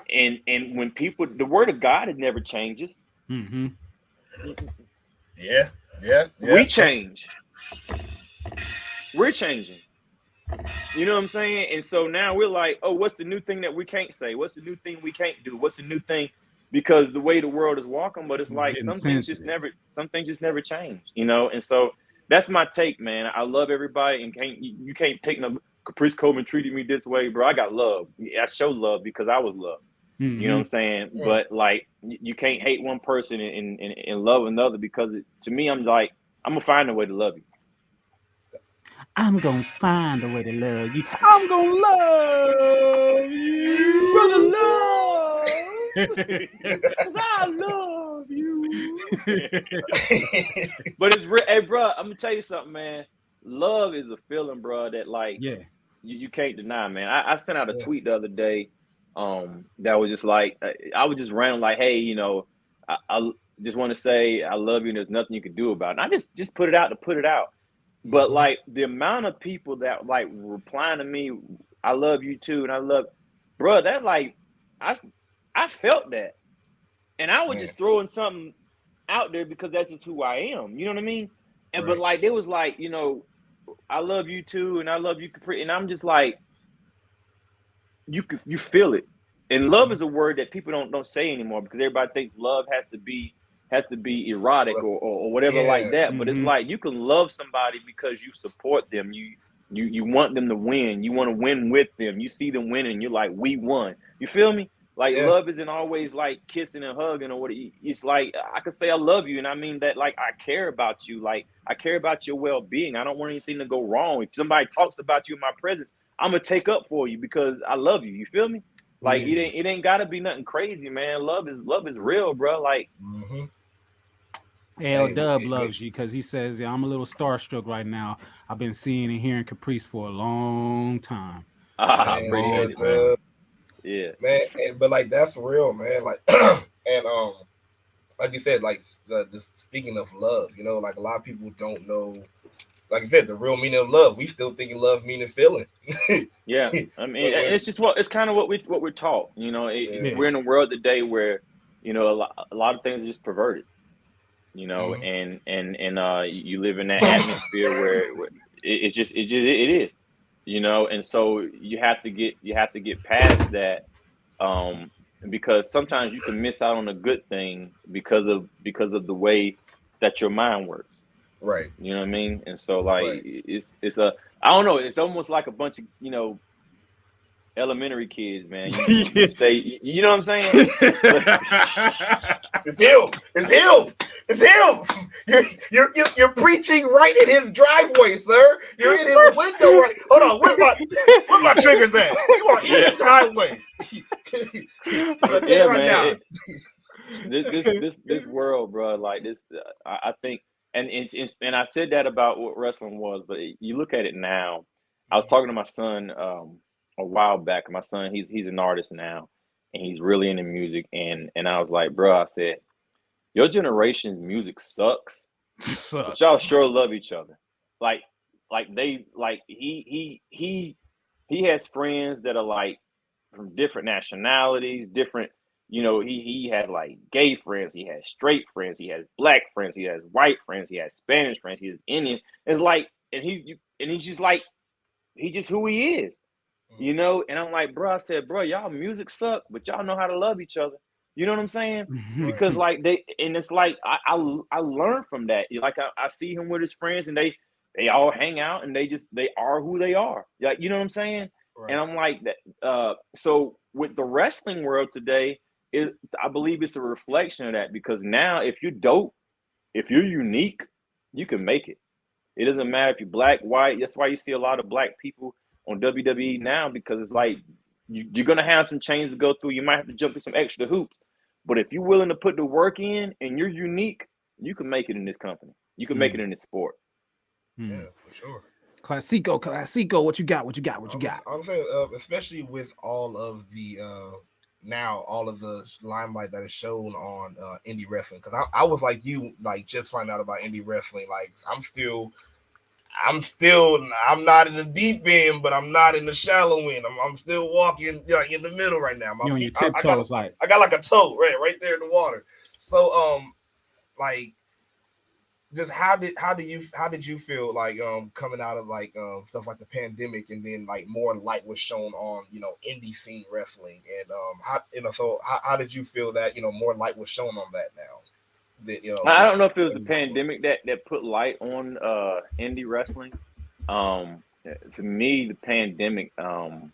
And when people, the word of God, it never changes. Yeah. We change. We're changing. You know what I'm saying? And so now we're like, oh, what's the new thing that we can't say? What's the new thing we can't do? What's the new thing? Because the way the world is walking, but it's like some things just never change, you know? And so that's my take, man. I love everybody, and you can't take no Caprice Coleman treated me this way, bro. I got love. I show love because I was loved. You know what I'm saying? Yeah. But like, you can't hate one person and love another, because to me, I'm like, I'm gonna find a way to love you. I'm gonna find a way to love you. I'm gonna love you, brother, love. Cause I love you. But it's real. Hey, bro, I'm gonna tell you something, man. Love is a feeling, bro, that like you can't deny, man. I sent out a tweet the other day that was just like, I was just random like, hey, you know, I just want to say I love you and there's nothing you can do about it. And I just put it out to put it out. But like the amount of people that like replying to me, I love you too, and I love, bro, that like I felt that, and I was just throwing something out there because that's just who I am. You know what I mean? And but like there was like, you know, I love you too, and I love you, Capri, and I'm just like, you feel it, and love is a word that people don't say anymore because everybody thinks love has to be erotic or whatever like that. But it's like you can love somebody because you support them. You want them to win. You want to win with them. You see them winning. You're like, we won. You feel me? Like love isn't always like kissing and hugging or what. It's like I could say I love you, and I mean that like I care about you. Like I care about your well-being. I don't want anything to go wrong. If somebody talks about you in my presence, I'm gonna take up for you because I love you. You feel me? Like it ain't gotta be nothing crazy, man. Love is real, bro. Like. L Dub loves you because he says, I'm a little starstruck right now. I've been seeing and hearing Caprice for a long time. Appreciate it, man. Yeah, man. But like that's real, man. Like, and like you said, like speaking of love, you know, like a lot of people don't know. Like I said, the real meaning of love. We still thinking love meaning feeling. Yeah, I mean, it's just it's kind of what we're taught. You know, we're in a world today where, you know, a lot of things are just perverted. You know, and you live in that atmosphere where it is. You know, and so you have to get past that, because sometimes you can miss out on a good thing because of the way that your mind works. Right. You know what I mean? And so like it's I don't know, it's almost like a bunch of, you know, elementary kids, man. You say, you know what I'm saying? It's him. You're preaching right in his driveway, sir. You're in his window, right? Hold on, where's my triggers at? You are in his driveway. Let's say right now. This world, bro, like this, I think, and I said that about what wrestling was, but you look at it now. I was talking to my son a while back. My son, he's an artist now, and he's really into music. And I was like, bro, I said, your generation's music sucks. But y'all sure love each other. Like he has friends that are like from different nationalities, different. You know, he has like gay friends, he has straight friends, he has black friends, he has white friends, he has Spanish friends, he has Indian. It's like, and he's just like, he just who he is, you know. And I'm like, bro, I said, bro, y'all music suck, but y'all know how to love each other. You know what I'm saying? Because like it's like I learned from that. Like I see him with his friends, and they all hang out, and they are who they are. Like, you know what I'm saying? Right. And I'm like that. So with the wrestling world today, I believe it's a reflection of that, because now if you're dope, if you're unique, you can make it. It doesn't matter if you're black, white. That's why you see a lot of black people on WWE now, because it's like you're going to have some chains to go through. You might have to jump through some extra hoops. But if you're willing to put the work in and you're unique, you can make it in this company. You can make it in this sport. Yeah, for sure. Classico, what you got? I'm saying, especially with all of the now all of the limelight that is shown on indie wrestling, because I was like you, like just find out about indie wrestling. Like I'm not in the deep end, but I'm not in the shallow end. I'm still walking like in the middle right now. My feet, I got like a toe right there in the water. So like, just how did you feel like coming out of like stuff like the pandemic, and then like more light was shown on, you know, indie scene wrestling, and how did you feel that, you know, more light was shown on that now? That, you know, I don't know if it was the pandemic that put light on indie wrestling. To me, the pandemic and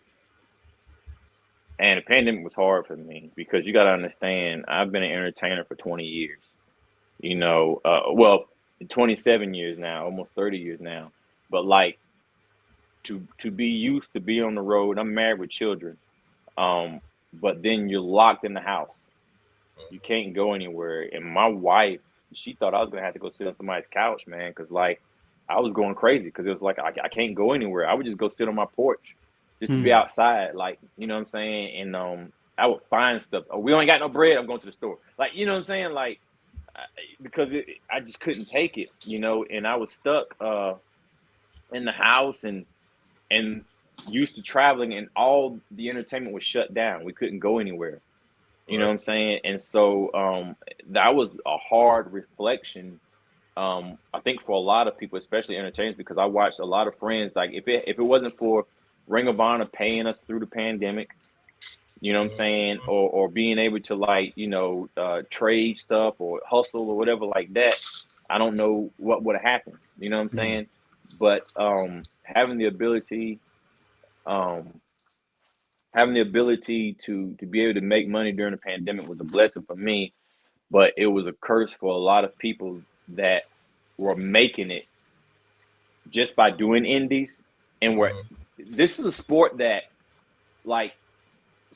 the pandemic was hard for me, because you got to understand, I've been an entertainer for 20 years. You know, well, 27 years now, almost 30 years now. But like to be used to be on the road, I'm married with children, but then you're locked in the house. You can't go anywhere. And my wife, she thought I was gonna have to go sit on somebody's couch, man, because like I was going crazy, because it was like I can't go anywhere. I would just go sit on my porch, just to be outside, like, you know what I'm saying? And I would find stuff. Oh, we only got no bread, I'm going to the store. Like, you know what I'm saying? Like, because I just couldn't take it, you know, and I was stuck in the house and used to traveling, and all the entertainment was shut down. We couldn't go anywhere. You know what I'm saying? And so that was a hard reflection, I think, for a lot of people, especially entertainers, because I watched a lot of friends, like if it wasn't for Ring of Honor paying us through the pandemic, you know what I'm saying, or being able to, like, you know, trade stuff or hustle or whatever like that, I don't know what would have happened. You know what I'm saying? But having the ability to be able to make money during the pandemic was a blessing for me, but it was a curse for a lot of people that were making it just by doing indies. And this is a sport that, like,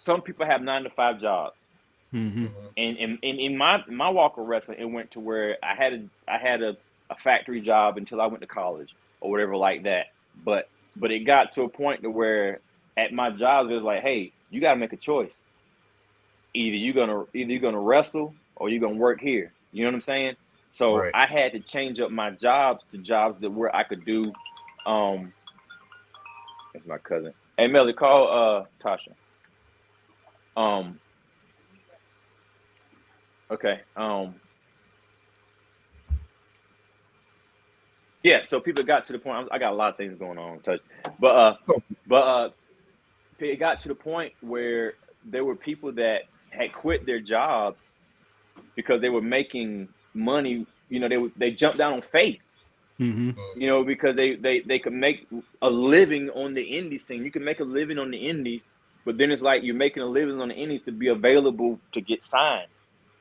some people have 9-to-5 jobs. And in my walk of wrestling, it went to where I had a factory job until I went to college or whatever like that. But it got to a point to where at my job, it was like, hey, you got to make a choice. Either you're gonna wrestle or you're gonna work here. You know what I'm saying? So I had to change up my jobs to jobs that where I could do. That's my cousin. Hey, Melly, call Tasha. Okay. Yeah. So people got to the point. I got a lot of things going on, touch, but it got to the point where there were people that had quit their jobs because they were making money. You know, they jumped down on faith. You know, because they could make a living on the indie scene. You can make a living on the indies, but then it's like you're making a living on the indies to be available to get signed.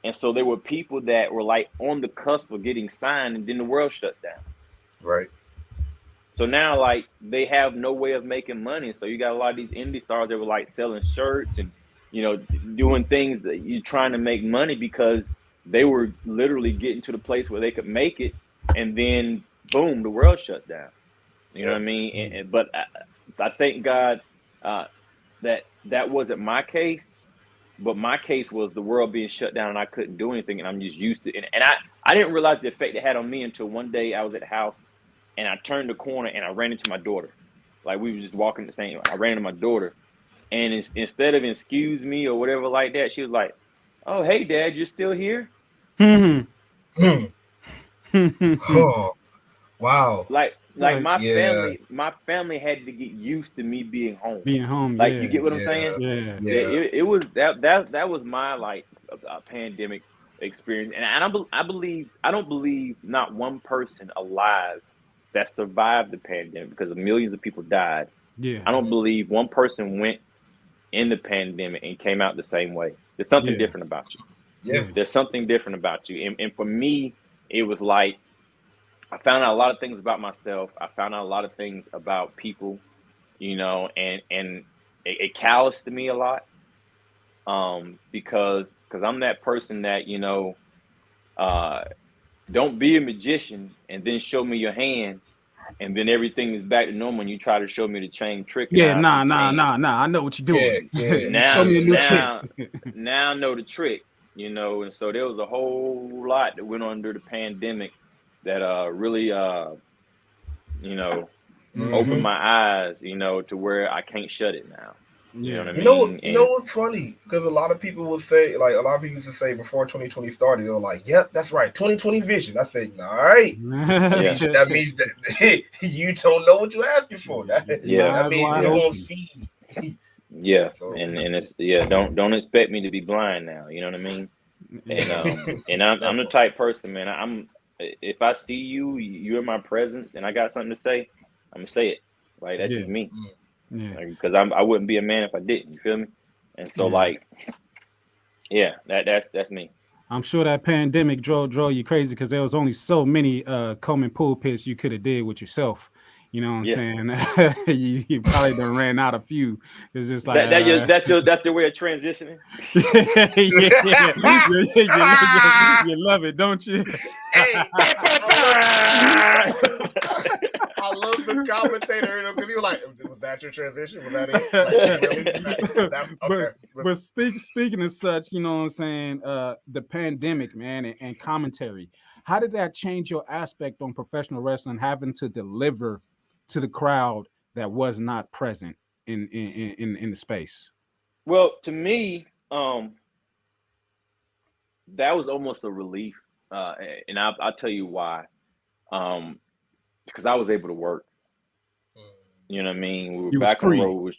And so there were people that were like on the cusp of getting signed, and then the world shuts down. Right. So now, like, they have no way of making money. So you got a lot of these indie stars that were like selling shirts and, you know, doing things that you're trying to make money because they were literally getting to the place where they could make it, and then boom, the world shuts down. You know what I mean? But I thank God that wasn't my case. But my case was the world being shut down and I couldn't do anything, and I'm just used to it. And I didn't realize the effect it had on me until one day I was at the house and I turned the corner and I ran into my daughter. Like, we were just walking the same. I ran into my daughter, and instead of excuse me or whatever like that, she was like, "Oh, hey, Dad, you're still here?" Oh, wow. Like my family had to get used to me being home. Like, you get what I'm saying? It was that was my like a pandemic experience, and I don't believe not one person alive that survived the pandemic, because millions of people died. I don't believe one person went in the pandemic and came out the same way. There's something different about you. There's something different about you, and for me, it was like, I found out a lot of things about myself. I found out a lot of things about people, you know, and it calloused to me a lot, because I'm that person that, you know, don't be a magician and then show me your hand and then everything is back to normal and you try to show me the chain trick. Nah. I know what you're doing. Now, show me a new trick. Now I know the trick, you know, and so there was a whole lot that went on under the pandemic that really you know, opened my eyes, you know, to where I can't shut it now. You know what I mean? You know what's funny? Because a lot of people will say, like, a lot of people used to say before 2020 started, they were like, "Yep, that's right, 2020 vision." I said, "All right, that means that you don't know what you're asking for. That means you're gonna see." So, and it's don't expect me to be blind now. You know what I mean? And I'm the type person, man. If I see you're in my presence, and I got something to say, I'm gonna say it. Like, that's just me. Because I wouldn't be a man if I didn't. You feel me? And so like, that's me. I'm sure that pandemic drove you crazy, because there was only so many Coleman pulpits you could have did with yourself. You know what I'm saying? you probably done ran out a few. It's just like that's your way of transitioning. You love it, don't you? I love the commentator, because he was like, "Was that your transition? Was that it?" Like, really? But speaking of such, you know what I'm saying? The pandemic, man, and commentary. How did that change your aspect on professional wrestling, having to deliver to the crowd that was not present in the space? Well, to me, that was almost a relief, and I'll tell you why. Because I was able to work. You know what I mean? We were back on the road.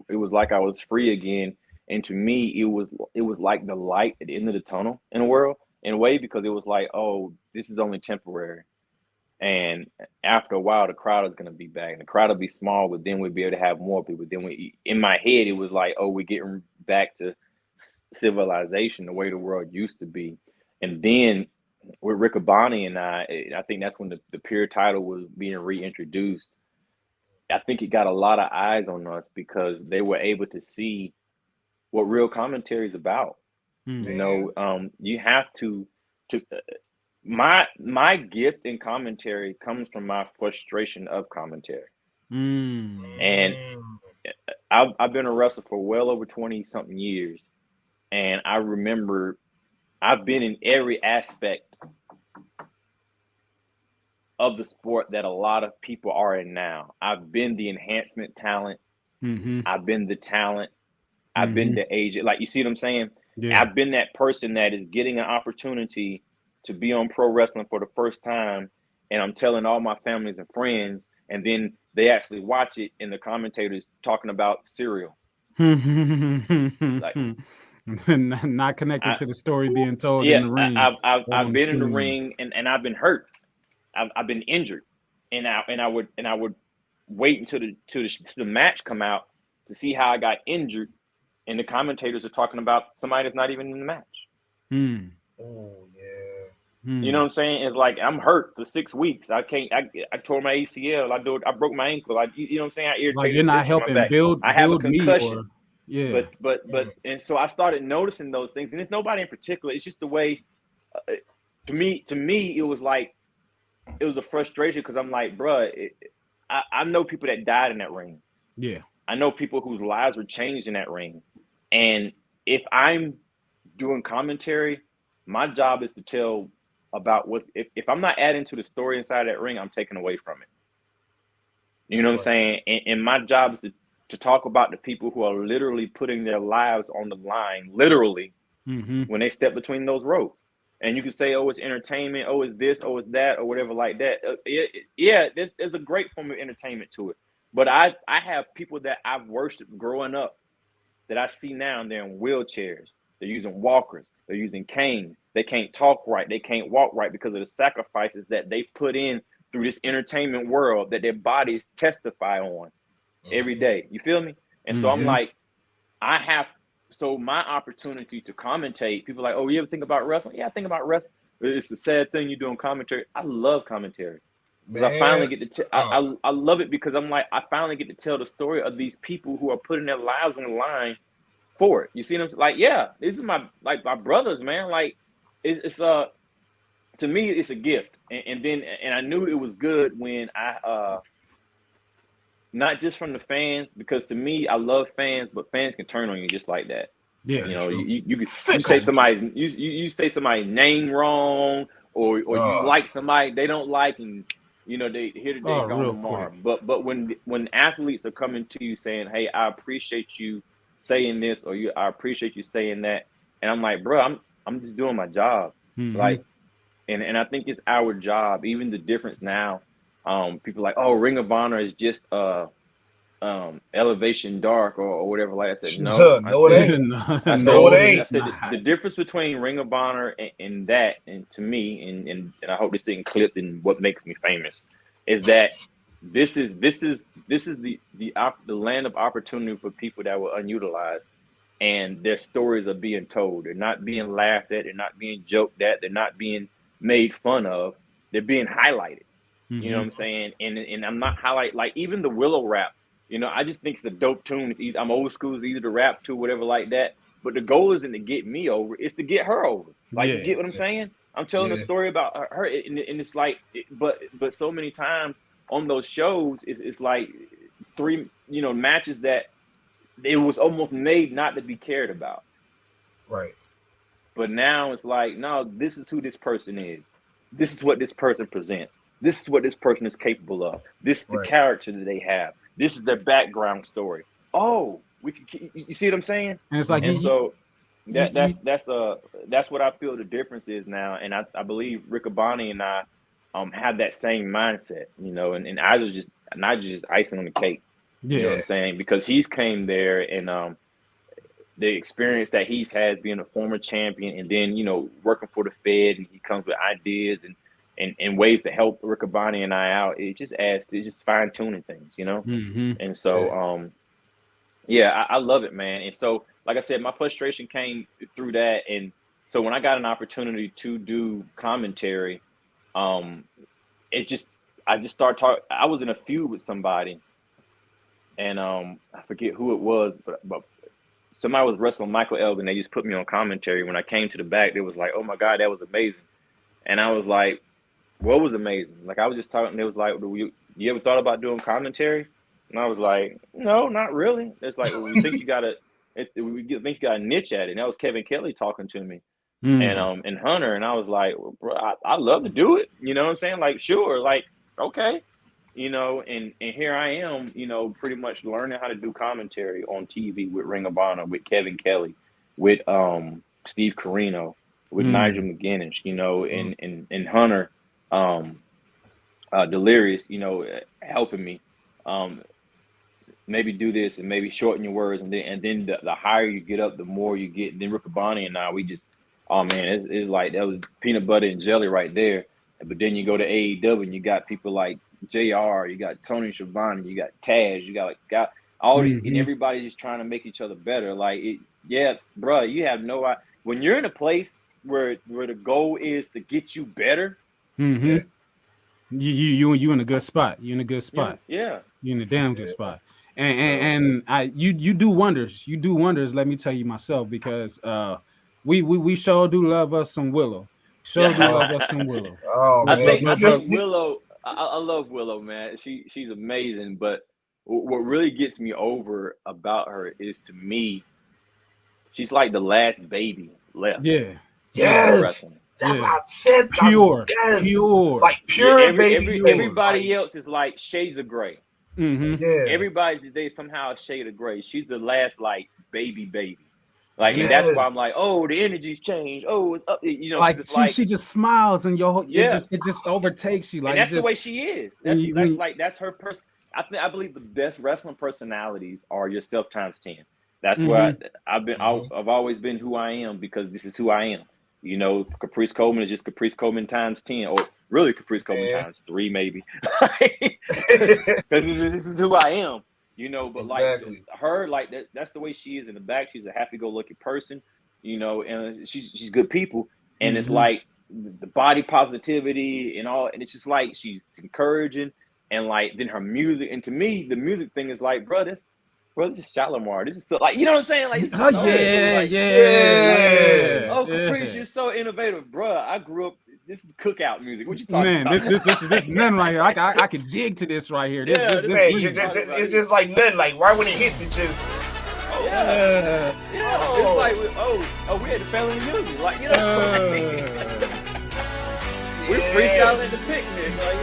It was like I was free again, and to me, it was like the light at the end of the tunnel in the world, in a way, because it was like, oh, this is only temporary. And after a while, the crowd is going to be back, and the crowd will be small, but then we'll be able to have more people. Then in my head, it was like, oh, we're getting back to civilization, the way the world used to be. And then with Riccaboni and I think that's when the pure title was being reintroduced. I think it got a lot of eyes on us, because they were able to see what real commentary is about. You know, you have to my gift in commentary comes from my frustration of commentary. And I've been a wrestler for well over 20 something years, and I remember I've been in every aspect of the sport that a lot of people are in now. I've been the enhancement talent. I've been the talent. I've been the agent. Like, you see what I'm saying? Yeah. I've been that person that is getting an opportunity to be on pro wrestling for the first time, and I'm telling all my families and friends, and then they actually watch it, and the commentators talking about cereal. Like, not connected to the story being told in the ring. I've been in the ring, and I've been hurt. I've been injured, and I would wait until the match come out to see how I got injured, and the commentators are talking about somebody that's not even in the match. Oh yeah. You know what I'm saying? It's like, I'm hurt for 6 weeks. I tore my ACL. I broke my ankle. You know what I'm saying? I irritated. Like, you're not helping build. I have a concussion. Yeah. But and so I started noticing those things, and it's nobody in particular. It's just the way. To me, it was like, it was a frustration, because I'm like, bruh, I know people that died in that ring. Yeah. I know people whose lives were changed in that ring. And if I'm doing commentary, my job is to tell about if I'm not adding to the story inside that ring, I'm taking away from it. You know what I'm saying? And my job is to talk about the people who are literally putting their lives on the line, literally, when they step between those ropes. And you can say, oh, it's entertainment, oh, it's this, oh, it's that, or whatever like that. There's a great form of entertainment to it. But I have people that I've worshipped growing up that I see now, and they're in wheelchairs. They're using walkers. They're using canes. They can't talk right. They can't walk right because of the sacrifices that they put in through this entertainment world that their bodies testify on every day. You feel me? And so I'm like, so my opportunity to commentate, people are like, oh, you ever think about wrestling? Yeah, I think about wrestling. It's a sad thing you're doing commentary. I love commentary. Because I finally get to I love it, because I'm like, I finally get to tell the story of these people who are putting their lives on the line for it. You see them? Like, yeah, this is my brothers, man. Like, it's to me, it's a gift. And I knew it was good when I not just from the fans, because to me, I love fans, but fans can turn on you just like that. Yeah, you know, you say somebody's you say somebody's name wrong, or you like somebody they don't like, and you know they here today, gone tomorrow. But when athletes are coming to you saying, "Hey, I appreciate you saying this," or I appreciate you saying that, and I'm like, bro, I'm just doing my job, like, and I think it's our job. Even the difference now, people are like, oh, Ring of Honor is just Elevation Dark or whatever. Like I said, no, it ain't. I said the difference between Ring of Honor and that, and to me, and I hope this isn't clipped in what makes me famous, is that this is the land of opportunity for people that were unutilized, and their stories are being told. They're not being laughed at. They're not being joked at. They're not being made fun of. They're being highlighted. You know what I'm saying? And I'm not highlight, like, even the Willow rap. You know, I just think it's a dope tune. It's either, I'm old school, it's either to rap to, whatever like that. But the goal isn't to get me over; it's to get her over. Like, you get what I'm saying? I'm telling a story about her, and it's like, but so many times on those shows, it's like 3 matches that it was almost made not to be cared about. Right. But now it's like, no, this is who this person is. This is what this person presents. This is what this person is capable of. This is the character that they have. This is their background story. Oh, you see what I'm saying? And it's like, so that's what I feel the difference is now. And I believe Riccaboni and I have that same mindset, and I was just icing on the cake. You know what I'm saying? Because he's came there, and the experience that he's had being a former champion, and then working for the Fed, and he comes with ideas and ways to help Riccaboni and I out. It just adds to just fine tuning things, And so I love it, man. And so, like I said, my frustration came through that, and so when I got an opportunity to do commentary, I just started talking. I was in a feud with somebody, and I forget who it was, but somebody was wrestling Michael Elgin. They just put me on commentary. When I came to the back, they was like, "Oh my God, that was amazing," and I was like, "What was amazing?" Like, I was just talking. They was like, "You ever thought about doing commentary?" And I was like, "No, not really." It's like, well, we think you got a niche at it. And that was Kevin Kelly talking to me. and Hunter, and I was like, well, bro, I love to do it. You know what I'm saying? Like, sure, like, okay. You know, and here I am, you know, pretty much learning how to do commentary on TV with Ring of Honor, with Kevin Kelly, with Steve Carino, with Nigel McGuinness, you know, and Hunter, Delirious, you know, helping me maybe do this and maybe shorten your words, and then the higher you get up, the more you get. And then Rick Abani and I, we just, oh man, it's like that was peanut butter and jelly right there. But then you go to AEW and you got people like JR, you got Tony Schiavone, you got Taz, you got like all these, and everybody's just trying to make each other better. Like, bro, you have no idea. When you're in a place where the goal is to get you better, you in a good spot. You in a good spot. Yeah. You in a damn good spot. And you do wonders. You do wonders. Let me tell you myself, because we sure do love us some Willow. Sure do love us some Willow. Oh, I man. think Willow. I love Willow, man. She's amazing. But what really gets me over about her is, to me, she's like the last baby left. Yeah. Yes. That's what I said. Pure. Yes. Pure. Like pure baby. Everybody else is like shades of gray. Yeah. Everybody today is somehow a shade of gray. She's the last like baby. Like, and that's why I'm like, oh, the energy's changed. Oh, it's up. You know, like she just smiles and it just overtakes you. Like, and that's the way she is. That's her person. I believe the best wrestling personalities are yourself times 10. That's where I've always been who I am, because this is who I am. You know, Caprice Coleman is just Caprice Coleman times 10, or really Caprice Coleman times 3, maybe. Because this is who I am. You know, but like her, like that's the way she is in the back. She's a happy-go-lucky person, you know, and she's good people. And it's like the body positivity and all, and it's just like she's encouraging, and like then her music. And to me, the music thing is like, bro, this is Shalimar. This is still like, you know what I'm saying? Like, oh, Caprice, you're so innovative, bro. I grew up. This is cookout music. What you talking about? This is nothing right here. I can jig to this right here. It's just like nothing. Like right when it hits, it just. It's like, we had the family music. Like, you know, we're freestyling at the picnic. Like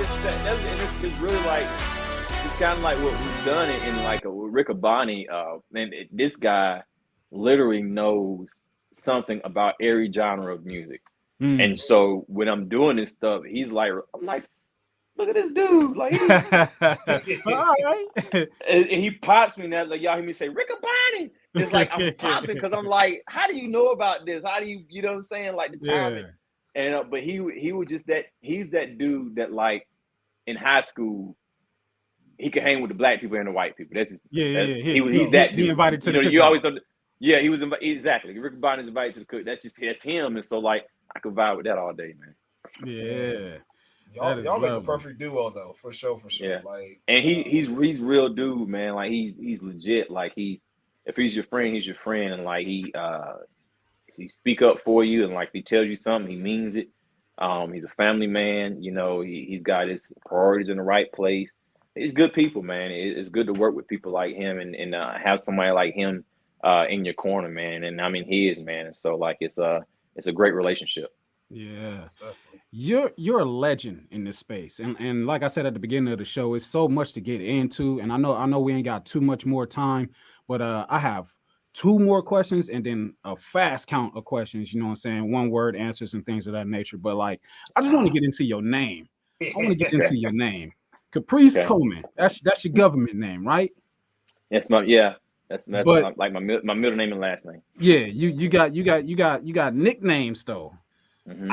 it's really like, it's kind of like what we've done in like with Rick Abani. And this guy literally knows something about every genre of music. And so when I'm doing this stuff, I'm like, look at this dude. Like, all right. And he pops me now. Like, y'all hear me say, Rick Abani. It's like I'm popping, because I'm like, how do you know about this? How do you know what I'm saying? Like the timing. And but he was just he's that dude that, like, in high school, he could hang with the black people and the white people. That's just he's that dude. He invited to the cookout. You always know. Yeah, he was exactly. Rick Abani is invited to the cook. That's him. And so, like, I could vibe with that all day, man. Yeah. Y'all make the perfect duo, though, for sure. Yeah. Like, and he's real dude, man. Like, he's legit. Like, if he's your friend, he's your friend, and like he speak up for you, and like if he tells you something, he means it. He's a family man. You know, he's got his priorities in the right place. He's good people, man. It's good to work with people like him and have somebody like him in your corner, man. And I mean, he is, man. And so, like, it's a great relationship. Yeah, you're a legend in this space, and like I said at the beginning of the show, it's so much to get into, and I know we ain't got too much more time, but I have 2 more questions and then a fast count of questions. You know what I'm saying? 1-word answers and things of that nature. But like, I just want to get into your name. I want to get into your name, Caprice Coleman. That's your government name, right? That's That's like my middle name and last name. Yeah, you got nicknames though.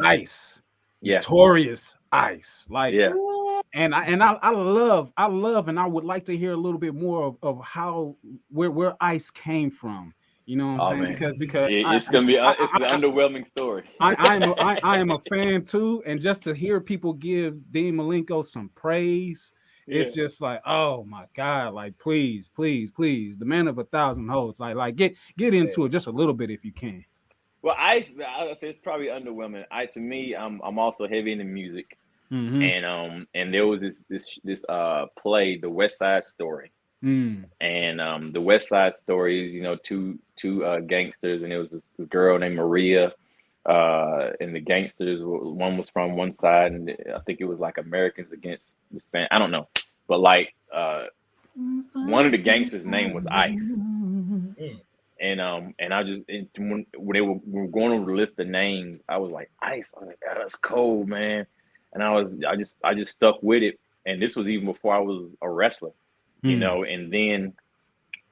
Ice. Yeah. Notorious Ice. Like, yeah. And I love and I would like to hear a little bit more of how where Ice came from. You know what I'm saying? Man. Because it's gonna be it's an underwhelming story. I am a fan too, and just to hear people give Dean Malenko some praise, it's just like, oh my God, like please, the man of 1,000 hoes, like get into it just a little bit if you can. Well, Ice, I say it's probably underwhelming. To me, I'm also heavy into music, and there was this play, The West Side Story, and the West Side Story is two gangsters, and it was this girl named Maria, and the gangsters. One was from one side, and I think it was like Americans against the Spanish. I don't know, but like one of the gangsters' name was Ice. And I just when we were going over the list of names, I was like Ice. I was like, that's cold, man. And I just stuck with it. And this was even before I was a wrestler, you know. And then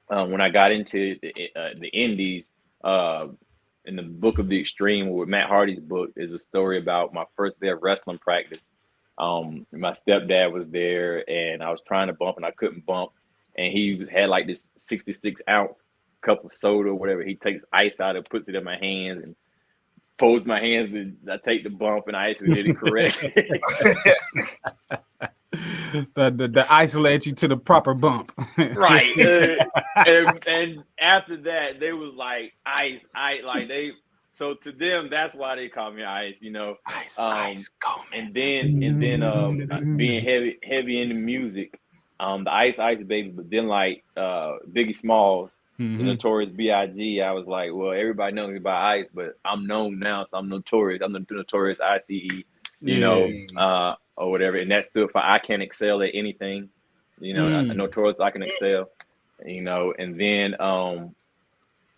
when I got into the indies, in the Book of the Extreme, with Matt Hardy's book, is a story about my first day of wrestling practice. My stepdad was there, and I was trying to bump, and I couldn't bump. And he had like this 66-ounce cup of soda or whatever. He takes ice out and puts it in my hands and folds my hands, and I take the bump, and I actually did it correct. the isolate you to the proper bump. Right. And after that, they was like Ice, like they. So to them, that's why they call me Ice, you know. Ice, Coleman. And then being heavy into music, the Ice Baby, but then like Biggie Smalls, the Notorious B.I.G. I was like, well, everybody knows me by Ice, but I'm known now, so I'm Notorious. I'm the Notorious ICE, you know, or whatever. And that stood for I can excel at anything, you know. Notorious, I can excel, you know. And then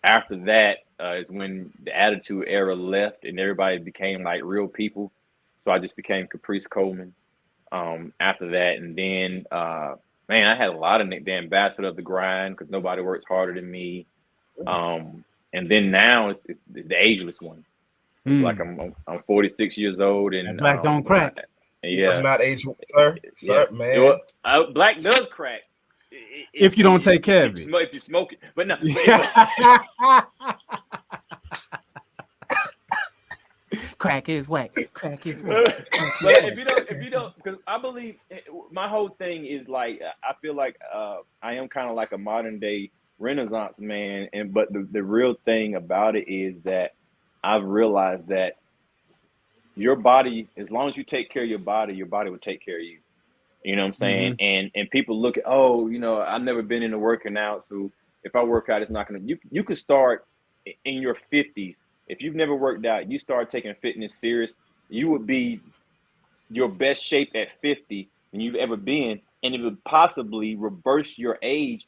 after that is when the Attitude Era left and everybody became like real people. So I just became Caprice Coleman after that. And then man, I had a lot of the ambassador of the grind because nobody works harder than me. And then now it's the ageless one. It's like I'm 46 years old and black don't crack. Yeah, it's not age, sir. Sir, man. Black does crack if you don't take care of it. If you smoke it, but no. Crack is whack. Crack is whack. But if you don't, because I believe my whole thing is like I feel like I am kind of like a modern day Renaissance man, but the real thing about it is that I've realized that your body, as long as you take care of your body will take care of you. You know what I'm saying? And people look at, oh, you know, I've never been into working out, so if I work out, it's not gonna. You could start in your 50s. If you've never worked out, you start taking fitness serious, you would be your best shape at 50 than you've ever been, and it would possibly reverse your age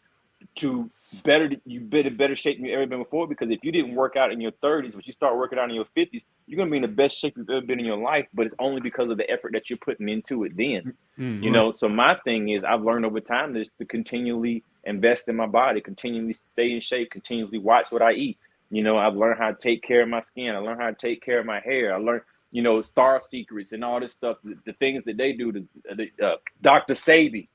to better shape than you've ever been before. Because if you didn't work out in your 30s, but you start working out in your 50s, you're gonna be in the best shape you've ever been in your life. But it's only because of the effort that you're putting into it then. You know, so my thing is I've learned over time to continually invest in my body, continually stay in shape, continually watch what I eat. You know, I've learned how to take care of my skin. I learned how to take care of my hair. I learned, you know, Star Secrets and all this stuff, the things that they do, Dr. Sabi.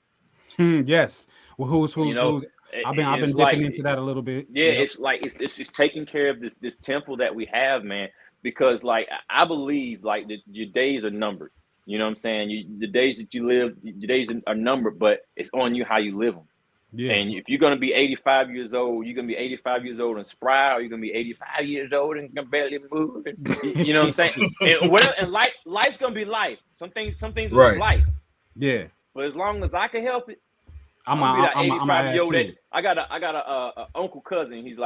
Yes. Well, who's you know, I've been dipping into that a little bit. Yeah, it's like it's taking care of this temple that we have, man. Because like I believe like your days are numbered. You know what I'm saying? The days that you live, your days are numbered, but it's on you how you live them. Yeah. And if you're gonna be 85 years old, you're gonna be 85 years old and spry, or you're gonna be 85 years old and can barely move. You know what I'm saying? And whatever, and life's gonna be life. Some things right. is life. Yeah. But as long as I can help it, I'm 85-year-old. I got a uncle cousin. He's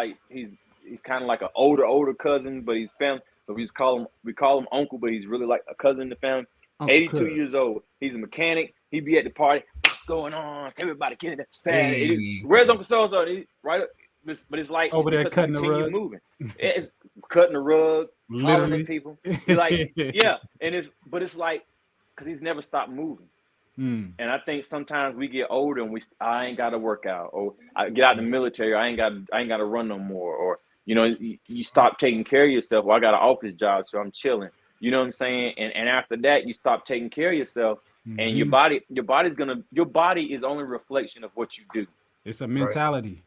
kind of like an older cousin, but he's family. So we call him uncle, but he's really like a cousin in the family. Uncle 82 years old. He's a mechanic. He be at the party. What's going on? Everybody get in the pad. Where's Uncle So-so? Right, but it's like over there cutting the rug. Moving. It's cutting the rug, hollering at people. He's like, yeah, and it's like because he's never stopped moving. And I think sometimes we get older and I ain't got to work out, or I get out in the military, I ain't got to run no more, or you know, you stop taking care of yourself. Well, I got an office job, so I'm chilling. You know what I'm saying? And after that, you stop taking care of yourself, and your body is only a reflection of what you do. It's a mentality. Right.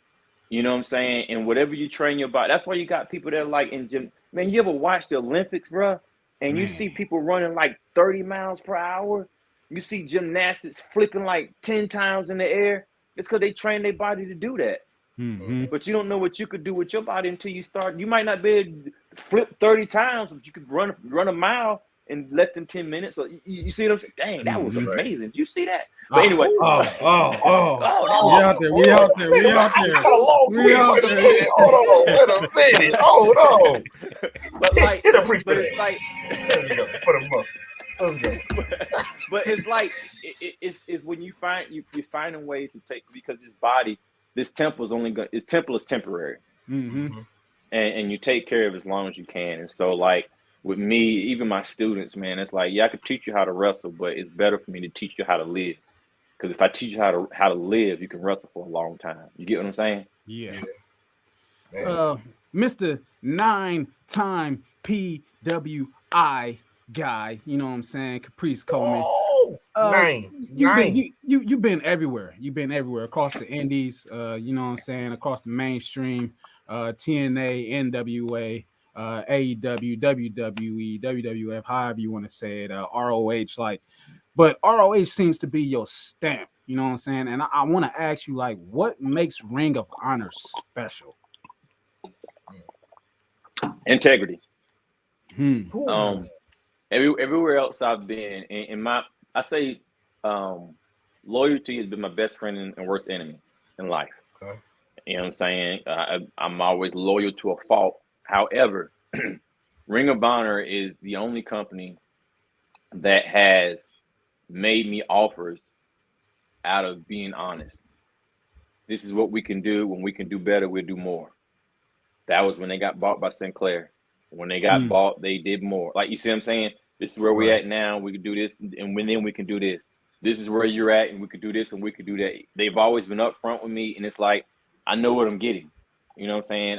You know what I'm saying? And whatever you train your body, that's why you got people that are like in gym. Man, you ever watch the Olympics, bro? And you see people running like 30 miles per hour. You see gymnastics flipping like 10 times in the air. It's because they train their body to do that. But you don't know what you could do with your body until you start. You might not be able to flip 30 times, but you could run a mile in less than 10 minutes. So you see what I'm saying? Dang, that was amazing. Did you see that? Oh, But anyway, oh, we out there. Wait a minute. Hold on. Hold on. But like, Hit a preach but for it's that. like, There we go. For the muscle. Let's go. but it's like it's when you're finding ways to take, because this body, this temple is temporary, and you take care of it as long as you can. And so like with me, even my students, man, it's like, yeah, I could teach you how to wrestle, but it's better for me to teach you how to live. Because if I teach you how to live, you can wrestle for a long time. You get what I'm saying? Yeah. Mr. 9-time PWI guy, you know what I'm saying? Caprice Coleman. You've been everywhere. You've been everywhere across the indies, you know what I'm saying, across the mainstream, TNA, NWA, AEW, WWE, WWF, however you want to say it, ROH, like, but ROH seems to be your stamp, you know what I'm saying? And I want to ask you, like, what makes Ring of Honor special? Integrity. Everywhere else I've been, I say loyalty has been my best friend and worst enemy in life. Okay. You know what I'm saying? I'm always loyal to a fault. However, Ring of Honor is the only company that has made me offers out of being honest. This is what we can do. When we can do better, we'll do more. That was when they got bought by Sinclair. When they got bought, they did more. Like, you see what I'm saying? This is where we're at now. We can do this, and then we can do this. This is where you're at, and we could do this, and we could do that. They've always been upfront with me, and it's like, I know what I'm getting. You know what I'm saying?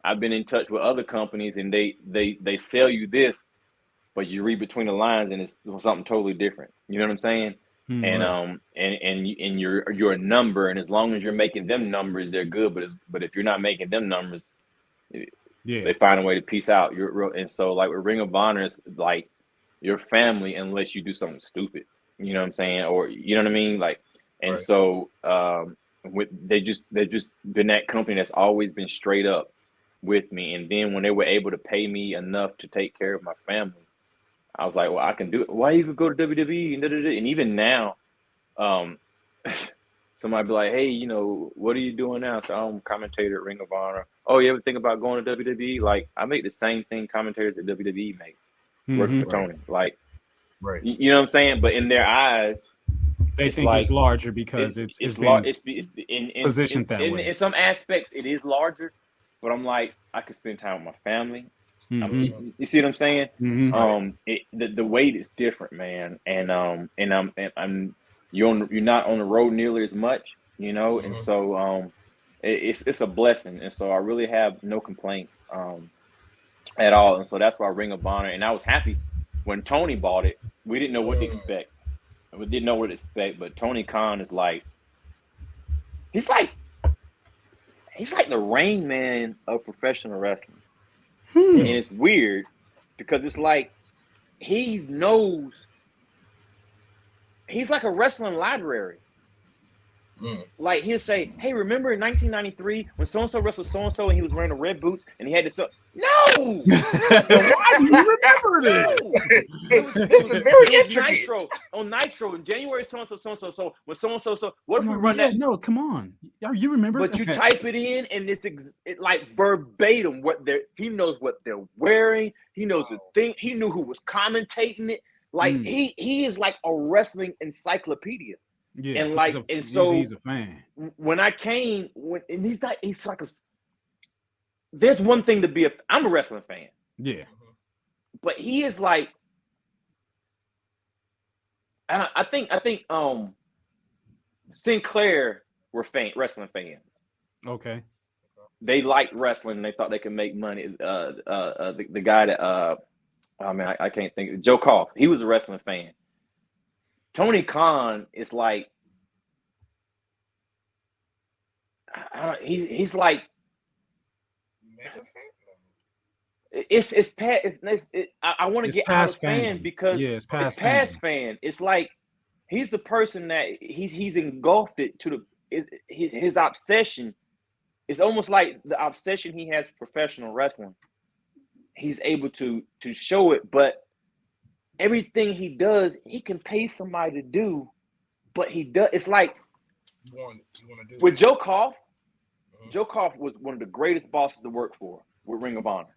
I've been in touch with other companies, and they sell you this, but you read between the lines, and it's something totally different. You know what I'm saying? And you're a number, and as long as you're making them numbers, they're good. But if you're not making them numbers, they find a way to peace out. And so like with Ring of Honor, it's like your family unless you do something stupid. You know what I'm saying? Or you know what I mean? Like, and so they just been that company that's always been straight up with me. And then when they were able to pay me enough to take care of my family, I was like, well, I can do it. Why you could go to WWE and even now, somebody be like, hey, you know, what are you doing now? So I'm commentator at Ring of Honor. Oh, you ever think about going to WWE? Like, I make the same thing commentators at WWE make, working for Tony. Like, you know what I'm saying? But in their eyes, they think it's larger because it's positioned that way. In some aspects, it is larger, but I'm like, I could spend time with my family. You see what I'm saying? The weight is different, man, and you're not on the road nearly as much, you know, and so it's a blessing, and so I really have no complaints at all, and so that's why Ring of Honor. And I was happy when Tony bought it. We didn't know what to expect. We didn't know what to expect, but Tony Khan is like, he's like the Rain Man of professional wrestling. And it's weird because it's like he knows, he's like a wrestling library. Like he'll say, hey, remember in 1993 when so-and-so wrestled so-and-so and he was wearing the red boots and he had this? No! Why do you remember this? This is very intricate. On Nitro in January, so-and-so, so when so-and-so, what if we run that? No, come on. You remember? But you type it in and it's like verbatim he knows what they're wearing. He knows the thing. He knew who was commentating it. Like he is like a wrestling encyclopedia. Yeah, and like, he's a fan. When I came, he's like there's one thing to be I'm a wrestling fan. Yeah. But he is like, I think Sinclair were wrestling fans. Okay. They liked wrestling and they thought they could make money. The guy that I can't think, Joe Koff, he was a wrestling fan. Tony Khan is like, he's like, I want to get out of fan because it's past fan. It's like he's the person that he's engulfed it to his obsession. It's almost like the obsession he has for professional wrestling. He's able to show it, but everything he does, he can pay somebody to do, but he does. It's like You want to do with Joe Koff. Joe Koff was one of the greatest bosses to work for with Ring of Honor.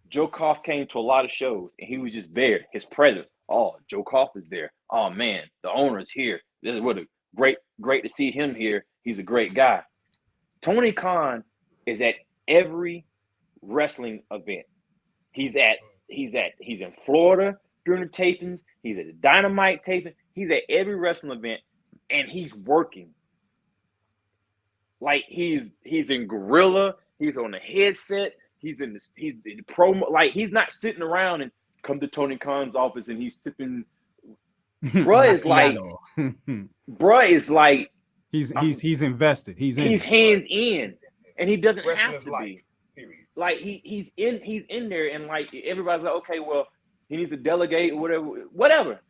Joe Koff came to a lot of shows, and he was just there. His presence. Oh, Joe Koff is there. Oh man, the owner is here. This is what a great to see him here. He's a great guy. Tony Khan is at every wrestling event. He's in Florida during the tapings. He's at the Dynamite taping. He's at every wrestling event, and he's working. Like he's in Gorilla. He's on the headset. He's in the promo. Like he's not sitting around and come to Tony Khan's office and he's sipping. Bruh is like he's invested. He's hands in, and he doesn't have to life, be. Like he's in there, and like everybody's like, okay, well, he needs to delegate or whatever.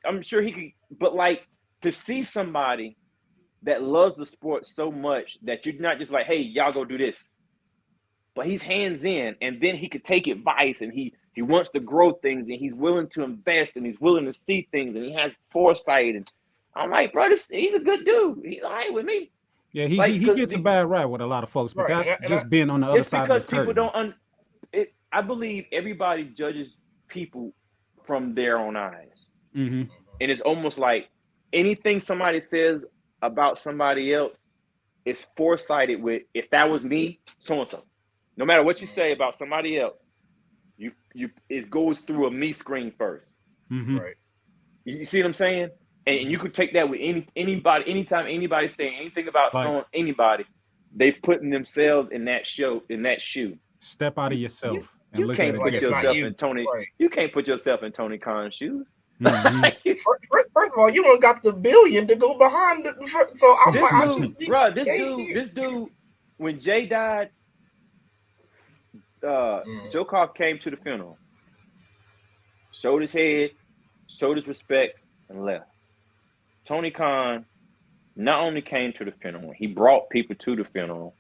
I'm sure he could, but like to see somebody that loves the sport so much that you're not just like, hey, y'all go do this. But he's hands in, and then he could take advice, and he wants to grow things, and he's willing to invest, and he's willing to see things, and he has foresight. And I'm like, bro, he's a good dude. He's all right with me. Yeah, he gets a bad rap with a lot of folks, but that's just being on the other side of the curtain. It's because people don't. I believe everybody judges people from their own eyes, and it's almost like anything somebody says about somebody else is foresighted with. If that was me, so and so. No matter what you say about somebody else, it goes through a me screen first. Right. You see what I'm saying? And you could take that with anybody. Anytime anybody's saying anything about anybody, they've put themselves in that shoe. Step out of yourself. You can't put yourself in Tony. Right. You can't put yourself in Tony Khan's shoes. First of all, you don't got the billion to go behind. So I'm this dude, when Jay died. Joe Koff came to the funeral, showed his head, showed his respect, and left. Tony Khan not only came to the funeral, he brought people to the funeral.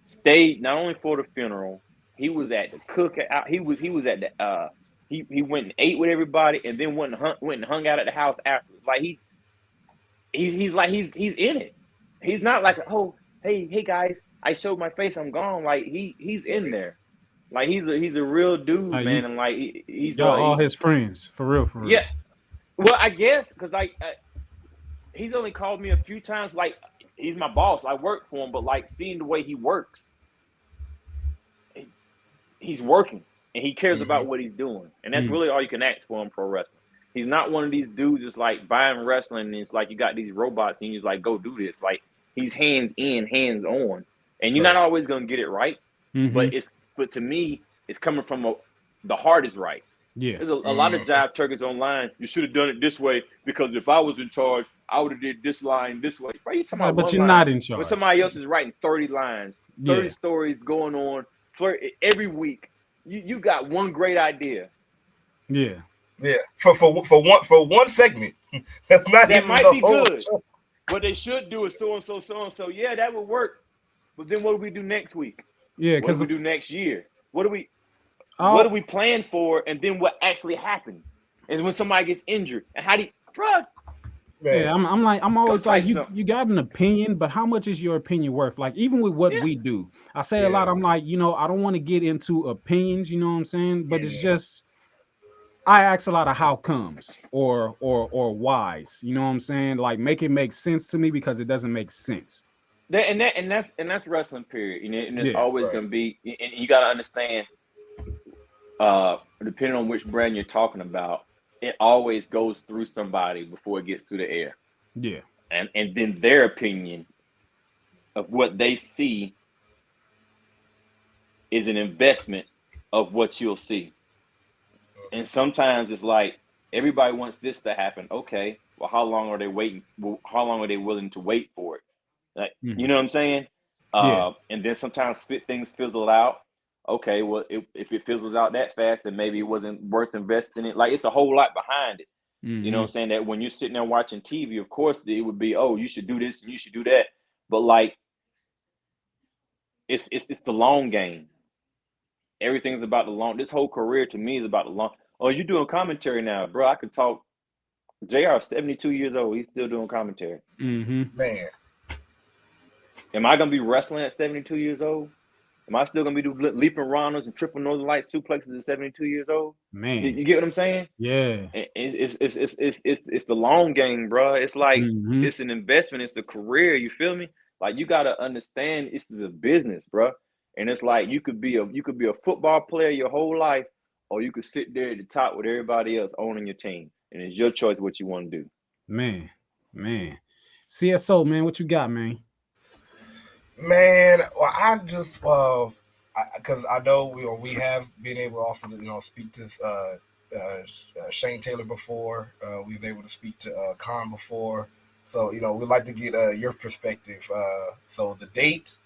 Stayed not only for the funeral, he was at the cookout. He was at the he went and ate with everybody, and then went and hung out at the house afterwards. Like he's in it. He's not like, oh, hey guys, I showed my face, I'm gone. Like he's in there. Like he's a real dude, man. And like he's all his friends, for real. Yeah. Well, I guess because like he's only called me a few times. Like he's my boss. I work for him, but like seeing the way he works, he's working and he cares about what he's doing, and that's really all you can ask for in pro wrestling. He's not one of these dudes that's like buying wrestling and it's like you got these robots and you just like go do this. Like he's hands in, hands on, and you're not always gonna get it right, but to me, it's coming from the heart is right. Yeah, there's a lot of jive turkeys online. You should have done it this way because if I was in charge, I would have did this line this way. Right? You talking about but you're line, not in charge. when somebody else is writing 30 lines, 30 stories going on every week. You got one great idea. Yeah. Yeah. For one segment. That's not that even might the be whole good. show. What they should do is so and so. Yeah, that would work. But then what do we do next week? Yeah, what do we do next year? What do we plan for? And then what actually happens is when somebody gets injured. And how do you, bro? Yeah, I'm always like, you got an opinion, but how much is your opinion worth? Like, even with what we do, I say a lot. I'm like, I don't want to get into opinions, you know what I'm saying? But it's just, I ask a lot of how comes or whys, you know what I'm saying? Like, make it make sense to me because it doesn't make sense. And that's wrestling, period. And it's always gonna be. And you gotta understand, depending on which brand you're talking about, it always goes through somebody before it gets through the air. Yeah. And then their opinion of what they see is an investment of what you'll see. And sometimes it's like everybody wants this to happen. Okay, well, how long are they waiting? How long are they willing to wait for it? Like, you know what I'm saying? And then sometimes things fizzle out. Okay, well, if it fizzles out that fast, then maybe it wasn't worth investing in. Like, it's a whole lot behind it. You know what I'm saying? That when you're sitting there watching TV, of course, it would be, oh, you should do this and you should do that. But like, it's the long game. Everything's about the long. This whole career to me is about the long. Oh, you doing commentary now, bro? I could talk. JR 72 years old. He's still doing commentary. Man. Am I gonna be wrestling at 72 years old? Am I still gonna be doing leaping rounders and triple northern lights suplexes at 72 years old? Man, you get what I'm saying? Yeah. It's the long game, bro. It's like it's an investment. It's the career. You feel me? Like you gotta understand this is a business, bro. And it's like you could be a football player your whole life, or you could sit there at the top with everybody else owning your team, and it's your choice what you want to do. Man, CSO, man, what you got, man? Man, well, I just because I know we have been able also to speak to Shane Taylor before. We were able to speak to Khan before, so we'd like to get your perspective. So the date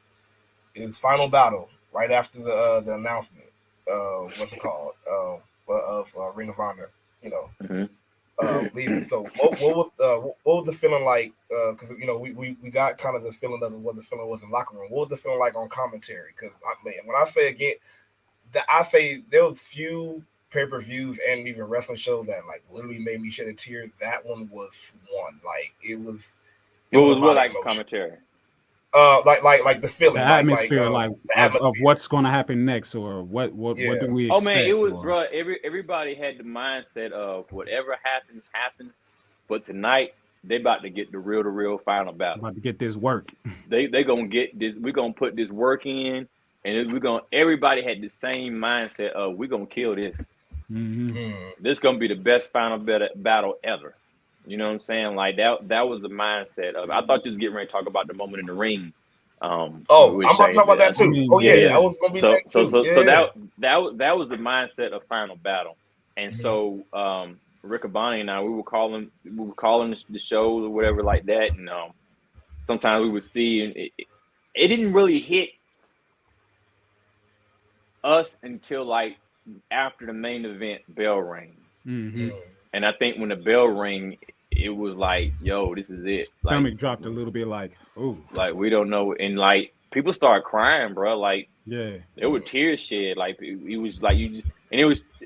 is Final Battle right after the announcement. What's it called? Of Ring of Honor. Leaving. So what was the feeling like? Because we got kind of the feeling of what the feeling was in locker room. What was the feeling like on commentary? Because when I say again, I say there was few pay-per-views and even wrestling shows that like literally made me shed a tear. That one was one. Like it was. What was like commentary? Like the feeling, the atmosphere, of what's going to happen next, or what do we expect? Oh man, it was, bro. Everybody had the mindset of whatever happens. But tonight they about to get the real final battle. About to get this work. They gonna get this. We're gonna put this work in, and everybody had the same mindset of we're gonna kill this. This gonna be the best final battle ever. You know what I'm saying? Like that was the mindset of. I thought you was getting ready to talk about the moment in the ring. I'm about to talk about that too. That was gonna be so that was the mindset of Final Battle. And so Riccaboni and I, we were calling the shows or whatever like that, and sometimes we would see, and it didn't really hit us until like after the main event bell rang. And I think when the bell rang, it was like, yo, this is it. Like, stomach dropped a little bit, like, ooh. Like, we don't know. And, like, people started crying, bro. Like, there were tears shed. Like, it was like you just, and it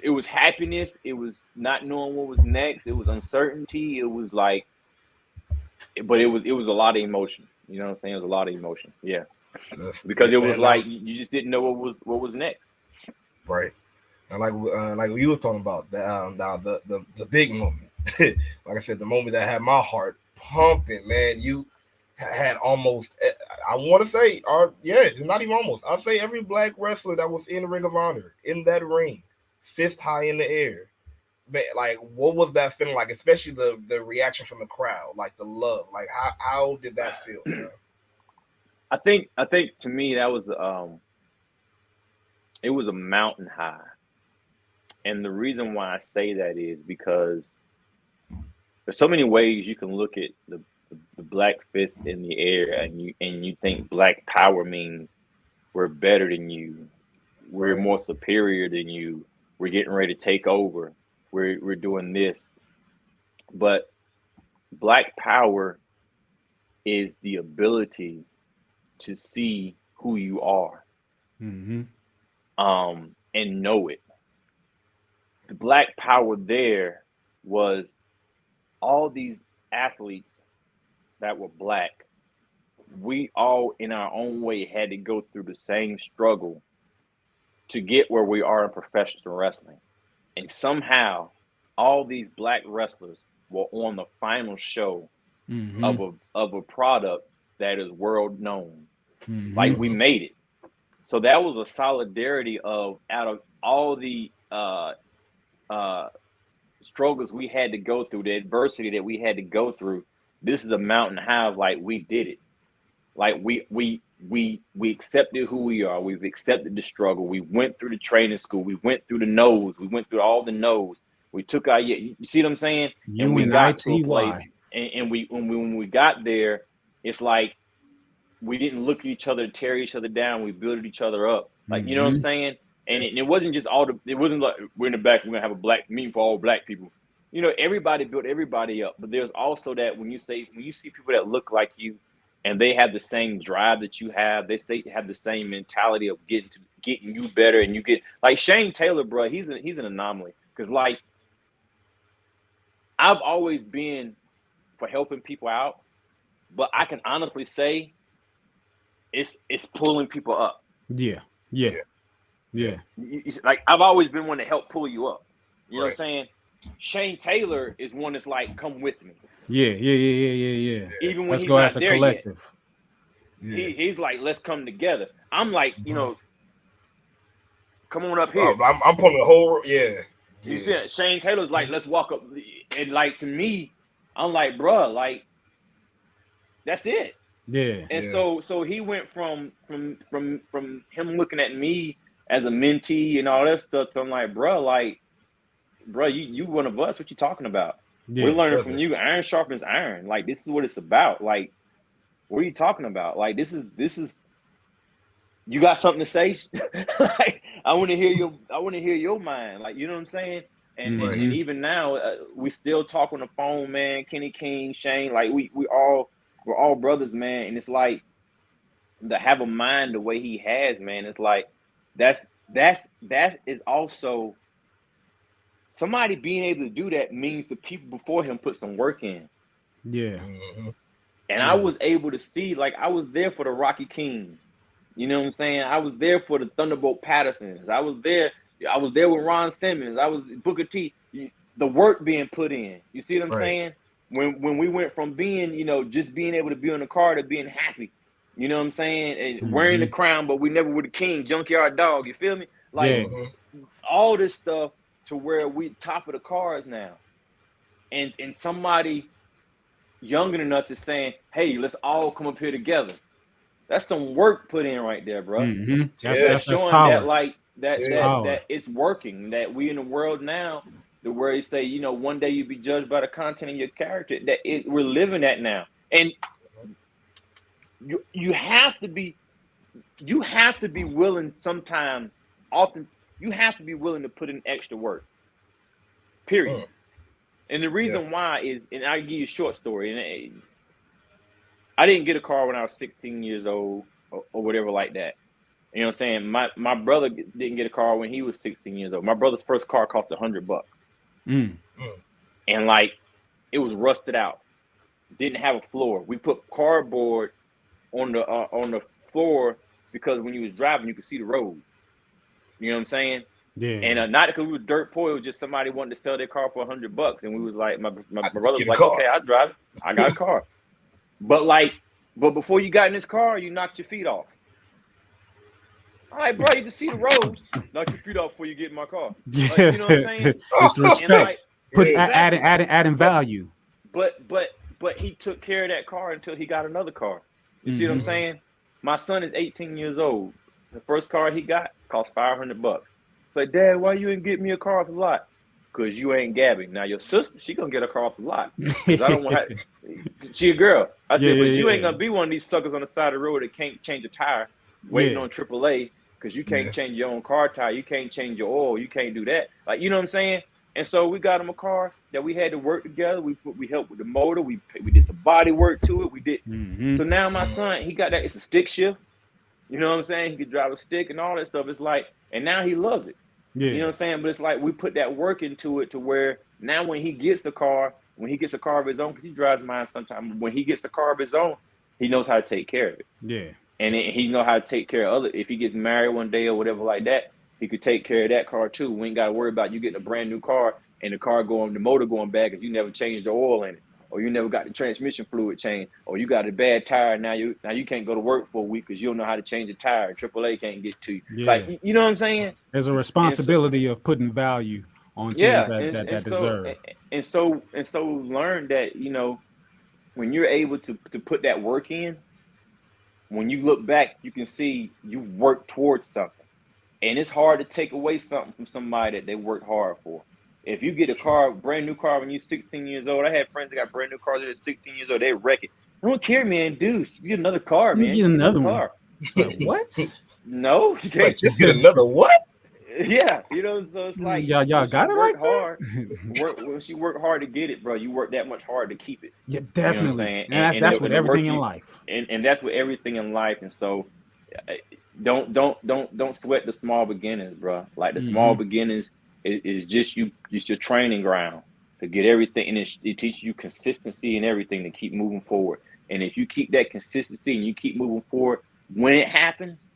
was happiness. It was not knowing what was next. It was uncertainty. It was like, but it was a lot of emotion. You know what I'm saying? It was a lot of emotion. Yeah. Because it was like, you just didn't know what was next. Right. And like you was talking about the big moment, like I said, the moment that had my heart pumping, man. You had almost, I want to say, not even almost. I'll say every black wrestler that was in Ring of Honor in that ring, fist high in the air. Man, like, what was that feeling like? Especially the reaction from the crowd, like the love. Like, how did that feel? Man? I think to me that was it was a mountain high. And the reason why I say that is because there's so many ways you can look at the black fist in the air, and you think black power means we're better than you, we're more superior than you, we're getting ready to take over, we're doing this. But black power is the ability to see who you are, and know it. The black power there was all these athletes that were black. We all, in our own way, had to go through the same struggle to get where we are in professional wrestling. And somehow, all these black wrestlers were on the final show of a product that is world known. Like, we made it. So that was a solidarity of, out of all the struggles we had to go through, the adversity that we had to go through, this is a mountain high of, like, we did it. Like, we accepted who we are. We've accepted the struggle. We went through the training school. We went through the no's. We went through all the no's. We took our, you see what I'm saying? And we got to a place, and when we got there, it's like we didn't look at each other, tear each other down. We built each other up. Like, you know what I'm saying? And it wasn't just it wasn't like we're in the back, we're gonna have a black meeting for all black people. You know, everybody built everybody up. But there's also that when you see people that look like you and they have the same drive that you have, they have the same mentality of getting getting you better, and you get like Shane Taylor, bro. He's an anomaly because like I've always been for helping people out, but I can honestly say it's pulling people up. Yeah. Like I've always been one to help pull you up. You know what I'm saying? Shane Taylor is one that's like, come with me. Yeah. Even when let's he's go not as a there collective. Yet. He's like, let's come together. I'm like, you know, come on up here. I'm pulling the whole. You see it? Shane Taylor's like, let's walk up, and like to me, I'm like, bruh, like that's it. Yeah. And so he went from him looking at me as a mentee and all that stuff. To I'm like, bruh, you one of us. What you talking about? Yeah. We're learning from you. Iron sharpens iron. Like this is what it's about. Like, what are you talking about? Like this is. You got something to say? Like, I want to hear your mind. Like, you know what I'm saying? And and even now, we still talk on the phone, man. Kenny King, Shane, like we're all brothers, man. And it's like to have a mind the way he has, man. It's like that is also somebody being able to do that means the people before him put some work in. Yeah. And I was able to see, like, I was there for the Rocky Kings. You know what I'm saying? I was there for the Thunderbolt Pattersons. I was there with Ron Simmons. I was Booker T. The work being put in. You see what I'm saying? When we went from being, you know, just being able to be on the card to being happy. You know what I'm saying? And wearing the crown, but we never were the king, junkyard dog. You feel me? Like all this stuff to where we top of the cards now. And somebody younger than us is saying, hey, let's all come up here together. That's some work put in right there, bro. That's showing that like that it's working. That we in the world now, the where you say, you know, one day you be judged by the content of your character. We're living that now, and you have to be willing. Sometimes, often, you have to be willing to put in extra work. Period. And the reason why is, and I'll give you a short story. And I didn't get a car when I was 16 years old or whatever like that. You know what I'm saying? My brother didn't get a car when he was 16 years old. My brother's first car cost $100. And like, it was rusted out. Didn't have a floor. We put cardboard on the floor because when you was driving, you could see the road. You know what I'm saying? Yeah. And not because we were dirt poor, it was just somebody wanted to sell their car for $100. And we was like, my brother was like, okay, I'll drive it. I got a car. But before you got in this car, you knocked your feet off. All right, bro, you can see the roads. Knock your feet off before you get in my car. Like, you know what I'm saying? It's respect. Like, adding value. But he took care of that car until he got another car. You see what I'm saying? My son is 18 years old. The first car he got cost $500. It's like, Dad, why you ain't get me a car off the lot? Because you ain't gabbing. Now your sister, she gonna get a car off the lot. Because I don't want her. She a girl. I said, but you ain't gonna be one of these suckers on the side of the road that can't change a tire, waiting on AAA, because you can't change your own car tire. You can't change your oil. You can't do that. Like, you know what I'm saying? And so we got him a car that we had to work together. We helped with the motor. We did some body work to it. We did. So now my son, he got that. It's a stick shift. You know what I'm saying? He could drive a stick and all that stuff. It's like, and now he loves it. You know what I'm saying? But it's like we put that work into it to where now when he gets a car of his own, because he drives mine sometimes, when he gets a car of his own, he knows how to take care of it. Yeah. And he knows how to take care of other. If he gets married one day or whatever like that, he could take care of that car too. We ain't got to worry about you getting a brand new car and the motor going bad because you never changed the oil in it, or you never got the transmission fluid changed, or you got a bad tire. Now you can't go to work for a week because you don't know how to change a tire. AAA can't get to you. Yeah. Like, you know what I'm saying? There's a responsibility of putting value on things that deserve. And so learn that, you know, when you're able to put that work in, when you look back, you can see you worked towards something. And it's hard to take away something from somebody that they worked hard for. If you get a brand new car when you're 16 years old, I had friends that got brand new cars that are 16 years old, they wreck it. I don't care, man. Dude, get another car, man. Get another one. Like, what? No, you can't. Just get another what? Yeah, you know, so it's like y'all got it like hard. When she worked hard to get it, bro, you work that much hard to keep it. Yeah, definitely. You know what I'm saying? And that's with everything in life. And that's with everything in life. And so don't sweat the small beginnings, bro. Like the small beginnings is just your training ground to get everything, and it teaches you consistency and everything to keep moving forward. And if you keep that consistency and you keep moving forward, when it happens,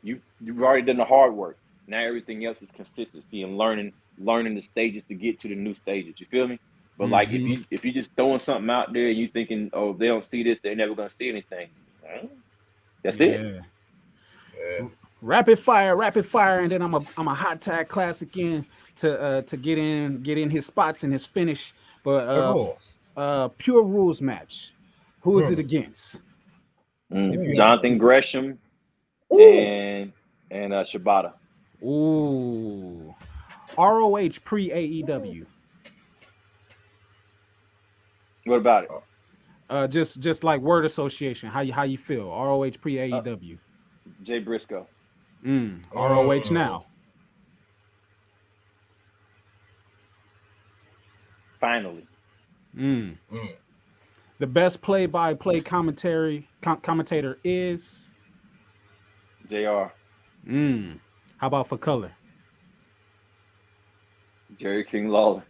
you've already done the hard work. Now everything else is consistency and learning the stages to get to the new stages. You feel me? But like if you just throwing something out there and you thinking, oh, if they don't see this, they're never gonna see anything. That's it. Yeah. Rapid fire, and then I'm a hot tag classic in to get in his spots and his finish. But pure rules match. Who is it against? Jonathan Gresham and Shibata. Ooh. ROH pre AEW. What about it? Just like word association. How you feel? ROH pre AEW. Jay Briscoe. ROH now. Finally. The best play-by-play commentator is JR. How about for color? Jerry King Lawler.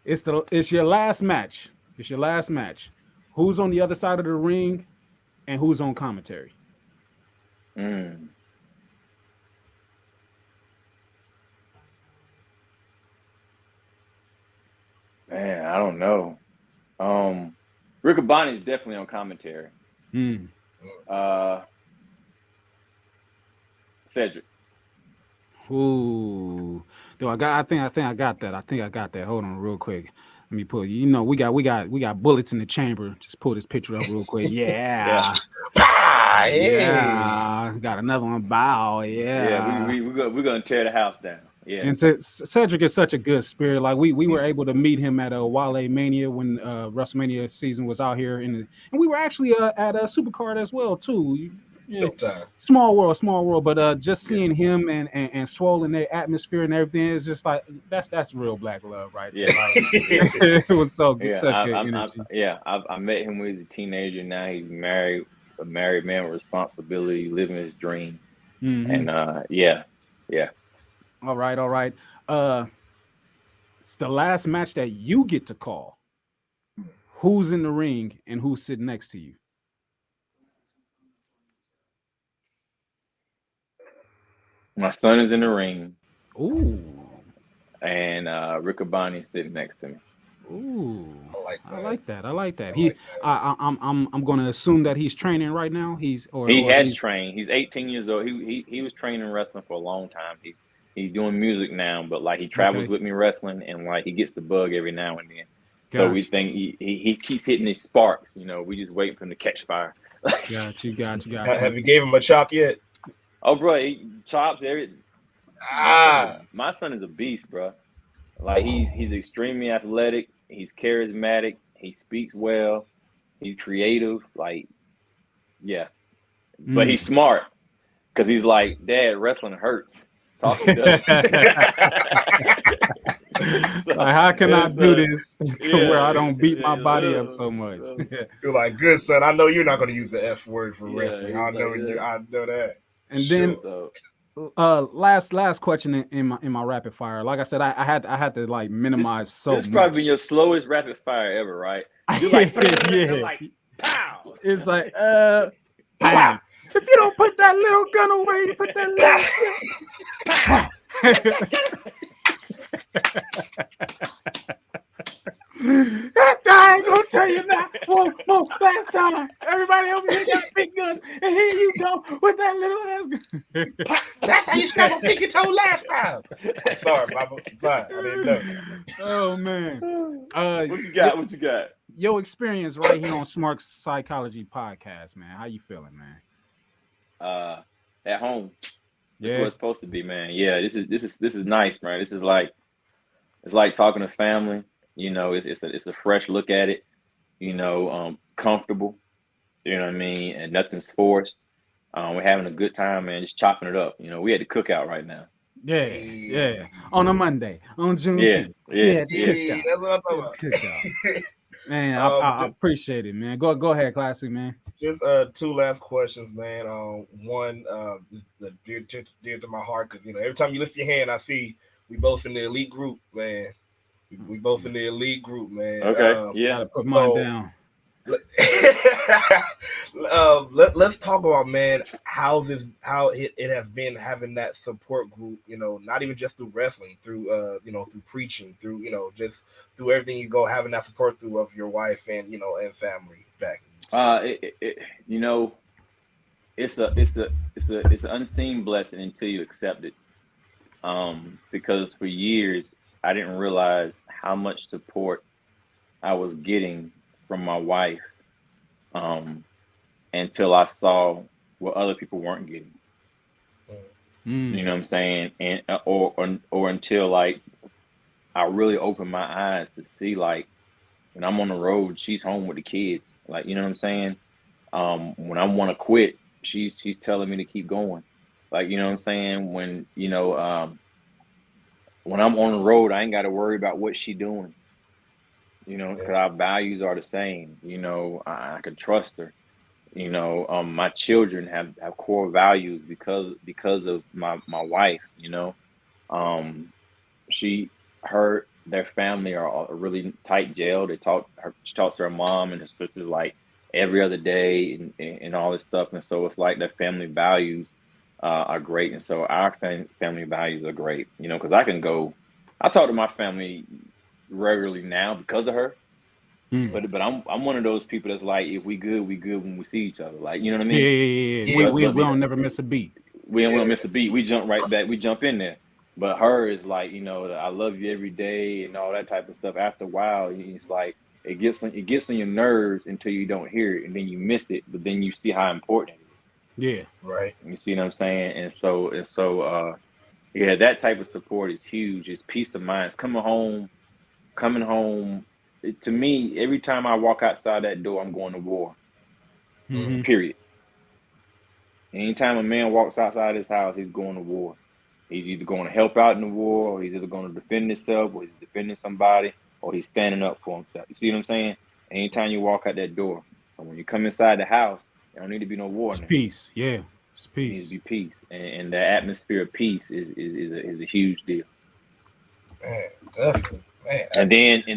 It's your last match. It's your last match. Who's on the other side of the ring and who's on commentary? Man, I don't know. Riccaboni is definitely on commentary. Cedric. Ooh. I think I got that. Hold on real quick. Let me pull. You know, we got bullets in the chamber. Just pull this picture up real quick. Yeah. Yeah. Got another one. Bow. Yeah. We're gonna tear the house down. Yeah. And Cedric is such a good spirit. Like we were able to meet him at Wale Mania when WrestleMania season was out here, and we were actually at a Supercard as well too. Yeah. Small world. But just seeing him and Swole in their atmosphere and everything is just like that's real black love, right? Yeah. It was so good. Yeah, such good energy. I met him when he was a teenager. Now he's married, a married man with responsibility, living his dream. And yeah. All right. It's the last match that you get to call. Who's in the ring and who's sitting next to you? My son is in the ring. Ooh. And Riccaboni's sitting next to me. Ooh. I like that. I like that. I'm going to assume that he's training right now. He has trained. He's 18 years old. He was training wrestling for a long time. He's doing music now, but like he travels with me wrestling, and like he gets the bug every now and then. Gotcha. So we think he keeps hitting his sparks. You know, we just waiting for him to catch fire. Got you. Have you gave him a chop yet? Oh, bro, he chops every. My son is a beast, bro. Like he's extremely athletic. He's charismatic. He speaks well. He's creative. Like, yeah, but he's smart because he's like, Dad, wrestling hurts. Talking does. So, like, how can I do this to where I don't beat my body up so much? You're like, good son. I know you're not going to use the F word for wrestling. I know that. And then last question in my rapid fire. Like I said, I had to like minimize so much. This probably been your slowest rapid fire ever, right? You're like, you're like, pow. It's like, pow. If you don't put that little gun away, put that little I ain't gonna tell you now. Whoa, last time. Everybody over here got big guns, and here you go with that little ass gun. That's how you snap a pinky toe last time. Sorry, Baba. Sorry, I didn't know. Oh man. What you got? Your experience right here on Smark Psychology Podcast, man. How you feeling, man? At home. That's what it's supposed to be, man. Yeah, this is nice, man. This is like, it's like talking to family. You know, it's a fresh look at it. You know, comfortable. You know what I mean, and nothing's forced. We're having a good time, man. Just chopping it up. You know, we had the cookout right now. Yeah. On a Monday, on June. Yeah. That's what I'm talking about. Man, I appreciate it, man. Go ahead, Classic, man. Just two last questions, man. One, the dear to my heart, because every time you lift your hand, I see we both in the elite group, man. We both in the elite group, man. Okay, yeah. Put mine down. Let's talk about, man, how it has been having that support group, not even just through wrestling, through through preaching, through just through everything you go, having that support through of your wife and and family back. It's an unseen blessing until you accept it. Because for years I didn't realize how much support I was getting from my wife until I saw what other people weren't getting. You know what I'm saying? And or until like I really opened my eyes to see, like, when I'm on the road, she's home with the kids. Like, you know what I'm saying? When I want to quit, she's telling me to keep going. Like, you know what I'm saying? When when I'm on the road, I ain't got to worry about what she doing. Because our values are the same. I can trust her. My children have core values because of my wife. Their family are a really tight jail. She talks to her mom and her sisters like every other day and all this stuff. And so it's like their family values are great. And so our family values are great, because I talk to my family regularly now because of her. But I'm one of those people that's like, if we good when we see each other. Like, you know what I mean? Yeah. We don't never miss a beat. We don't miss a beat. We jump right back. We jump in there. But her is like, I love you every day and all that type of stuff. After a while, it's like it gets on your nerves until you don't hear it, and then you miss it. But then you see how important it is. Yeah, right. You see what I'm saying? And so yeah, that type of support is huge. It's peace of mind. It's coming home. To me, every time I walk outside that door, I'm going to war. Period. Anytime a man walks outside his house, he's going to war. He's either going to help out in the war, or he's either going to defend himself, or he's defending somebody, or he's standing up for himself. You see what I'm saying? Anytime you walk out that door, and when you come inside the house, there don't need to be no war. It's peace. Yeah, it's peace. It needs to be peace, and the atmosphere of peace is a huge deal. Man, definitely. Man, And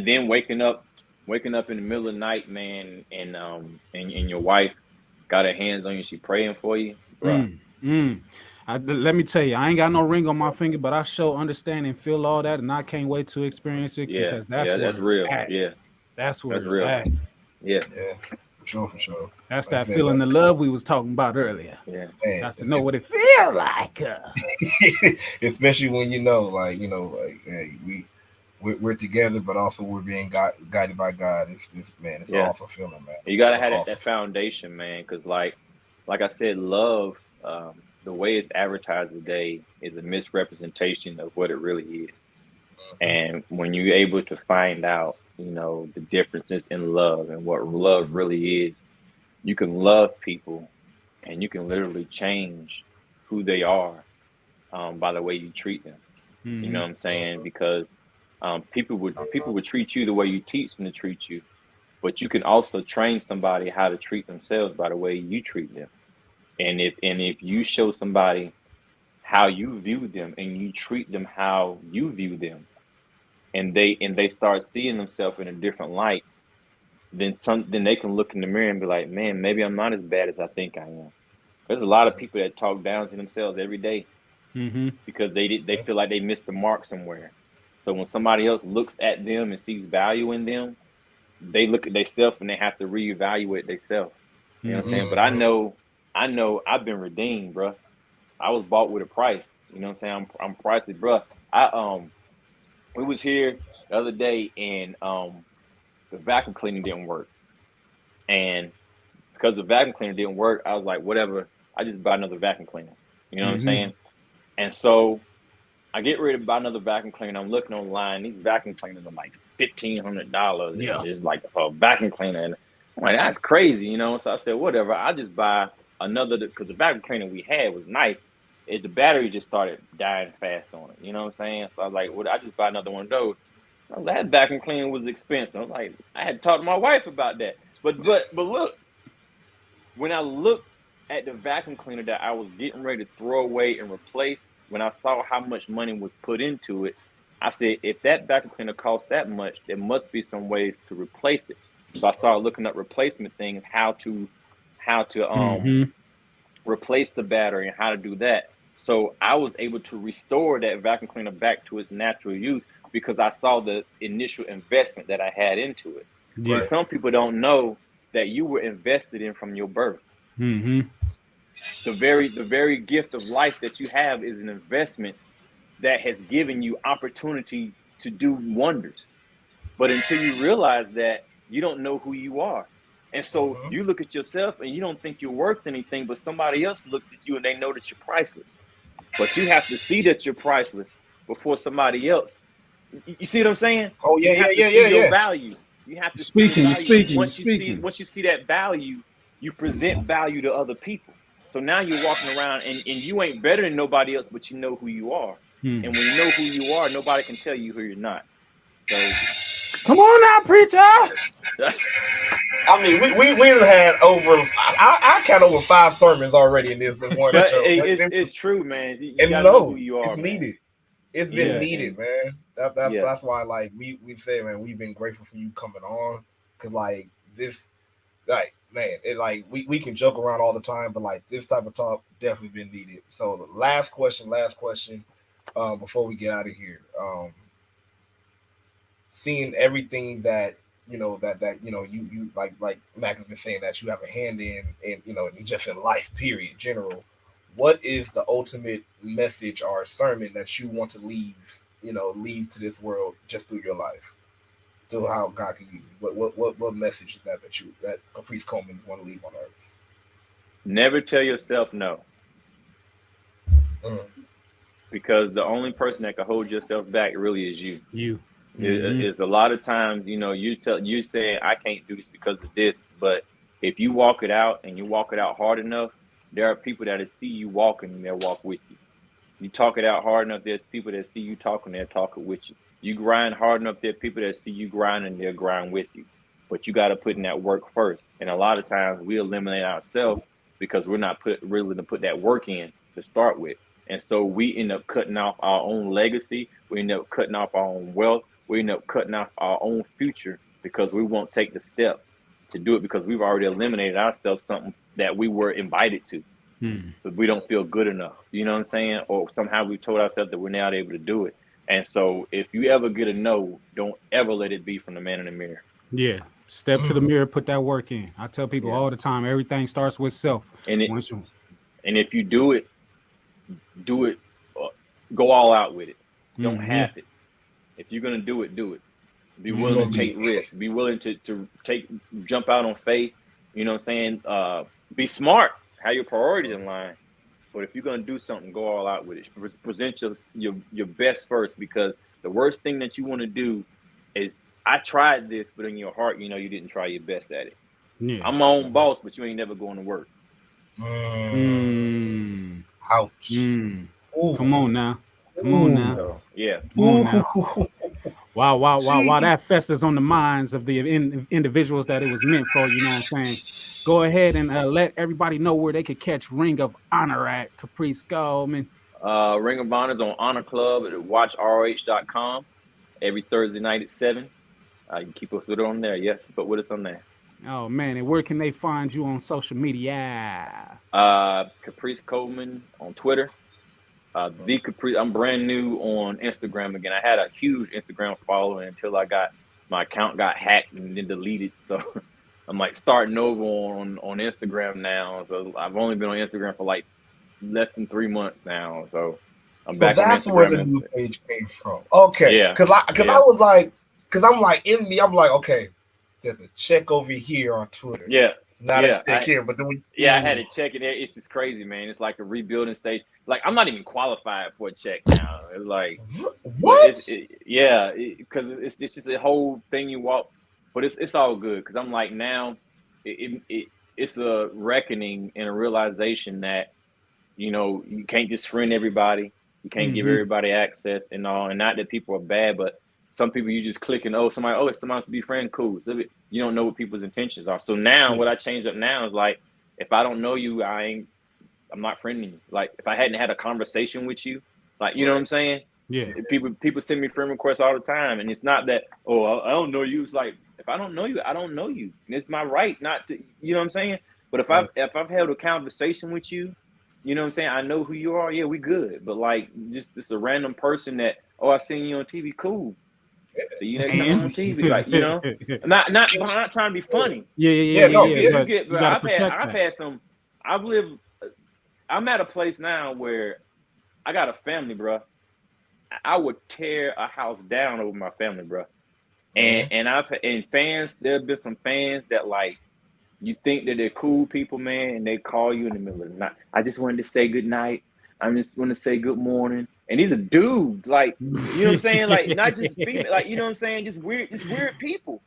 then waking up in the middle of the night, man, and your wife got her hands on you, she praying for you, bro. Let me tell you, I ain't got no ring on my finger, but I sure understand and feel all that, and I can't wait to experience it, because that's real. At. Yeah, that's where that's it's real. at. Yeah, for sure. That's that feeling, the love we was talking about earlier. Yeah, got to know what it feel like. Especially when hey, we're together, but also we're being guided by God. It's awesome feeling, man. You gotta have that foundation, man, because like I said, love, the way it's advertised today is a misrepresentation of what it really is. And when you're able to find out, the differences in love and what love really is, you can love people, and you can literally change who they are by the way you treat them. You know what I'm saying? Because people would treat you the way you teach them to treat you, but you can also train somebody how to treat themselves by the way you treat them. And if you show somebody how you view them and you treat them how you view them, and they start seeing themselves in a different light, then they can look in the mirror and be like, man, maybe I'm not as bad as I think I am. There's a lot of people that talk down to themselves every day because they feel like they missed the mark somewhere. So when somebody else looks at them and sees value in them, they look at themselves and they have to reevaluate themselves. You know what I'm saying? But I know I've been redeemed, bro. I was bought with a price. You know what I'm saying? I'm pricey, bro. We was here the other day, and the vacuum cleaner didn't work. And because the vacuum cleaner didn't work, I was like, whatever, I just buy another vacuum cleaner. You know what I'm saying? And so I get ready to buy another vacuum cleaner. I'm looking online. These vacuum cleaners are like $1,500. Yeah. It's like a vacuum cleaner. And I'm like, that's crazy, So I said, whatever, I'll just buy another, because the vacuum cleaner we had was nice. The battery just started dying fast on it. You know what I'm saying? So I was like, well, I just buy another one of those. That vacuum cleaner was expensive. I'm like, I had to talk to my wife about that. But look, when I looked at the vacuum cleaner that I was getting ready to throw away and replace, when I saw how much money was put into it, I said, if that vacuum cleaner costs that much, there must be some ways to replace it. So I started looking up replacement things, how to replace the battery and how to do that. So I was able to restore that vacuum cleaner back to its natural use because I saw the initial investment that I had into it. Yeah. And some people don't know that you were invested in from your birth. The very gift of life that you have is an investment that has given you opportunity to do wonders. But until you realize that, you don't know who you are. And so you look at yourself and you don't think you're worth anything, but somebody else looks at you and they know that you're priceless. But you have to see that you're priceless before somebody else. You see what I'm saying? Oh yeah, you have to see your value. You have to see value. Once you see that value, you present value to other people. So now you're walking around and you ain't better than nobody else, but you know who you are. And when you know who you are, nobody can tell you who you're not. So come on now, preacher. I mean, we had over. I count over 5 sermons already in this one but show. It's true, man. You gotta know who you are. It's needed. It's been needed, man. That's why, like we say, man, we've been grateful for you coming on, cause like this, like man, it like we can joke around all the time, but like this type of talk definitely been needed. So the last question, before we get out of here, seeing everything that that you like Mac has been saying that you have a hand in just in life, period, general. What is the ultimate message or sermon that you want to leave to this world just through your life, through how God can use you? What message is that Caprice Coleman want to leave on earth? Never tell yourself no. Because the only person that can hold yourself back really is you. It's a lot of times, you saying I can't do this because of this, but if you walk it out and you walk it out hard enough, there are people that see you walking and they'll walk with you. You talk it out hard enough, there's people that see you talking, they'll talk with you. You grind hard enough, there are people that see you grind and they'll grind with you. But you got to put in that work first. And a lot of times we eliminate ourselves because we're not really to put that work in to start with. And so we end up cutting off our own legacy. We end up cutting off our own wealth. We end up cutting off our own future because we won't take the step to do it because we've already eliminated ourselves something that we were invited to, but we don't feel good enough. You know what I'm saying? Or somehow we told ourselves that we're not able to do it. And so if you ever get a no, don't ever let it be from the man in the mirror. Yeah. Step to the mirror, put that work in. I tell people all the time, everything starts with self. And if you do it, go all out with it. Don't half it. If you're going to do it, do it. Be willing to take risks. Be willing to jump out on faith. You know what I'm saying? Be smart. Have your priorities in line. But if you're going to do something, go all out with it. Present your best first, because the worst thing that you want to do is, I tried this, but in your heart, you didn't try your best at it. Yeah. I'm my own boss, but you ain't never going to work. Ouch. Come on now. So, yeah. Come on now. While that festers on the minds of the individuals that it was meant for, you know what I'm saying? Go ahead and let everybody know where they could catch Ring of Honor at, Caprice Coleman. Ring of Honor is on Honor Club at watchroh.com every Thursday night at 7. You can keep us with it on there. Yeah, keep up with us on there. Oh, man. And where can they find you on social media? Caprice Coleman on Twitter. The Caprice. I'm brand new on Instagram again. I had a huge Instagram following until my account got hacked and then deleted. So I'm like starting over on Instagram now. So I've only been on Instagram for like less than 3 months now. So I'm back on Instagram. That's where the new page came from. Okay. Yeah. Because I was like, I'm like, okay, there's a check over here on Twitter. Yeah. Not a check here, but then I had to check it. It's just crazy, man. It's like a rebuilding stage. Like, I'm not even qualified for a check now. It's like, what? Because it's just a whole thing you walk, but it's all good. Because I'm like, now it's a reckoning and a realization that, you can't just friend everybody. You can't give everybody access and all. And not that people are bad, but some people you just click and somebody, it's somebody to be friend, cool. You don't know what people's intentions are. So now what I changed up now is like, if I don't know you, I'm not friending you. Like if I hadn't had a conversation with you, like you know what I'm saying? Yeah. People send me friend requests all the time, and it's not that I don't know you. It's like if I don't know you, I don't know you. And it's my right not to. You know what I'm saying? But if I've held a conversation with you, you know what I'm saying? I know who you are. Yeah, we good. But like just a random person that I seen you on TV, cool. So you next time on TV, like you know, I'm not trying to be funny. I've had some. I'm at a place now where I got a family, bro. I would tear a house down over my family, bro. And fans, there've been some fans that like you think that they're cool people, man, and they call you in the middle of the night. I just wanted to say good night. I just want to say good morning. And he's a dude, like you know what I'm saying, like not just female, like you know what I'm saying, just weird people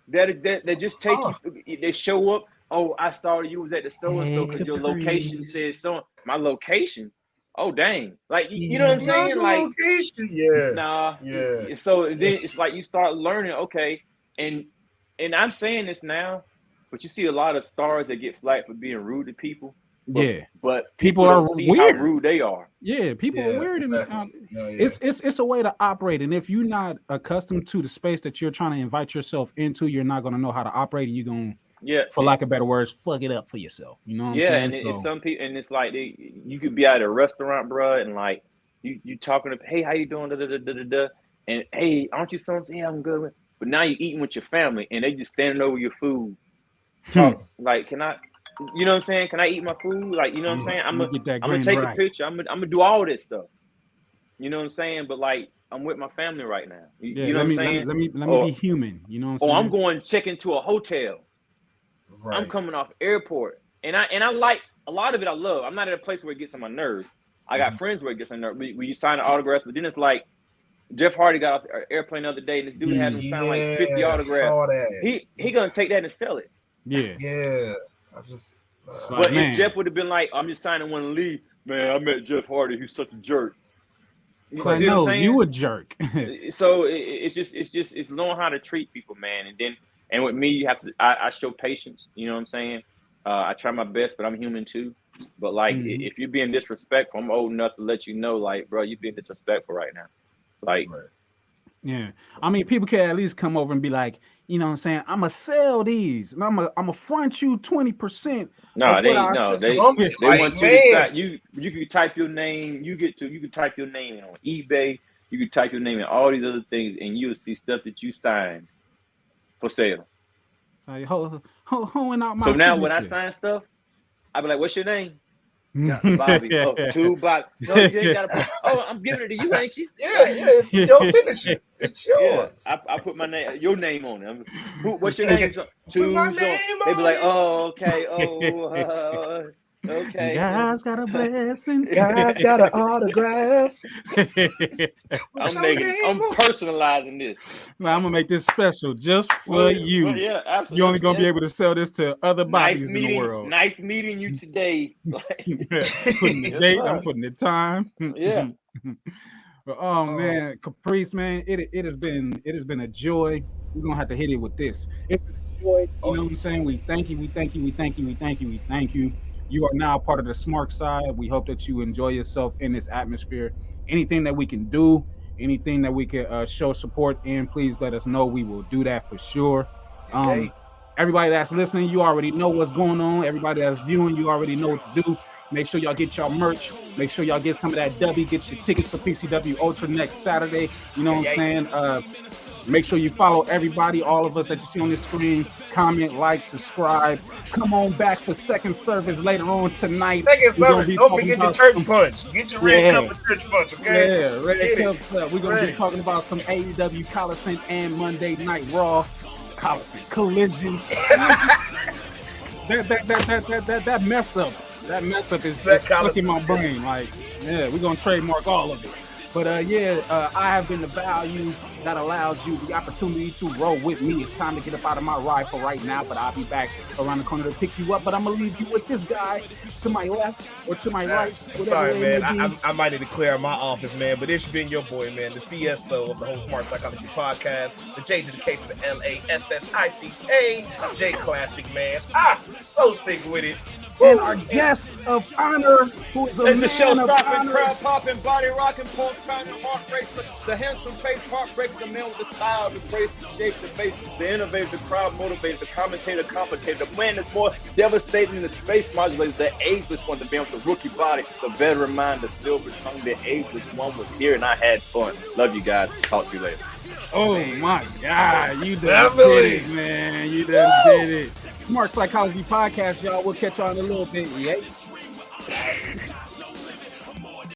that just take you. They show up. Oh, I saw you was at the so and so because your location says so. My location. Oh dang! Like you know what I'm saying? Like location. So then it's like you start learning. Okay, and I'm saying this now, but you see a lot of stars that get flack for being rude to people. But people are weird. How rude they are. Yeah, people are weird. It's a way to operate, and if you're not accustomed to the space that you're trying to invite yourself into, you're not going to know how to operate, and you're going for lack of better words, fuck it up for yourself. You know what I'm saying? And it's some people, and it's like you could be at a restaurant, bro, and like you talking to, hey, how you doing? Da, da, da, da, da, and hey, aren't you something? Yeah, I'm good. But now you're eating with your family, and they just standing over your food. Like, can I? You know what I'm saying? Can I eat my food? Like, you know what I'm saying? I'm gonna take a picture. I'm gonna do all this stuff. You know what I'm saying? But like, I'm with my family right now. You know what I'm saying? Let me be human. You know what I'm saying? I'm going to check into a hotel. Right. I'm coming off airport, and I like a lot of it. I love. I'm not at a place where it gets on my nerves. I got friends where it gets on nerves. Where you sign autographs, but then it's like Jeff Hardy got off the airplane the other day, and this dude had him sign like 50 autographs. He gonna take that and sell it. Yeah. But if Jeff would have been like, I'm just signing one and leave, man, I met Jeff Hardy, he's such a jerk. You a jerk. So it's knowing how to treat people, man. And with me, you have to I show patience, you know what I'm saying? I try my best, but I'm human too. But like if you're being disrespectful, I'm old enough to let you know, like, bro, you're being disrespectful right now. Like I mean, people can at least come over and be like, you know what I'm saying? I'm gonna sell these, and I'm gonna front you 20%. They want you. You can type your name. You can type your name on eBay. You can type your name in all these other things, and you'll see stuff that you signed for sale. Like, hoeing out my so now signature. When I sign stuff, I be like, "What's your name?" Bobby. Two Bobby. No, you ain't gotta I'm giving it to you, ain't you? It's your signature. It's yours. I put my name, your name on it. What's your name? Two. They be like, okay. Okay. God's got a blessing. God's got an autograph. I'm personalizing this. I'm gonna make this special just for you. Yeah, absolutely. You're only gonna be able to sell this to other bodies in the world. Nice meeting you today. Putting the date, I'm putting the time. Yeah. But man, Caprice, man, it has been a joy. We're gonna have to hit it with this. It's been a joy. You know what I'm saying? We thank you. You are now part of the Smark side. We hope that you enjoy yourself in this atmosphere. Anything that we can do, anything that we can show support in, please let us know. We will do that for sure. Everybody that's listening, you already know what's going on. Everybody that's viewing, you already know what to do. Make sure y'all get y'all merch. Make sure y'all get some of that W. Get your tickets for PCW Ultra next Saturday. You know what I'm saying? Make sure you follow everybody, all of us that you see on the screen. Comment, like, subscribe. Come on back for second service later on tonight. Second service. Don't forget your church punch. Get your red cup of church punch, okay? Yeah, red cup. We're going to be talking about some AEW Coliseum and Monday Night Raw. Coliseum Collision. That mess up. That mess up is stuck in my brain. Like, we're going to trademark all of it. But I have been the value that allows you the opportunity to roll with me. It's time to get up out of my ride for right now, but I'll be back around the corner to pick you up. But I'm gonna leave you with this guy to my left or to my right. Sorry, man. I might need to clear my office, man. But it's been your boy, man, the CSO of the whole Smart Psychology Podcast, the J to the K to the LASSICK, J Classic, man. So sick with it. And our guest of honor, who is a man the show of stopping, honor. crowd popping, body rocking, pulse pounding, heart racer, the handsome face, heartbreaker, the man with the style, the grace, the shape, the face, the innovator, the crowd motivator, the commentator, complicator, the man that's more devastating than the space modulator, the ageless one, the man with the rookie body, the veteran mind, the silver tongue, the ageless one was here, and I had fun. Love you guys. Talk to you later. Oh my God, you done did it, man. You done did it. Smart Psychology Podcast, y'all. We'll catch y'all in a little bit. Yeah.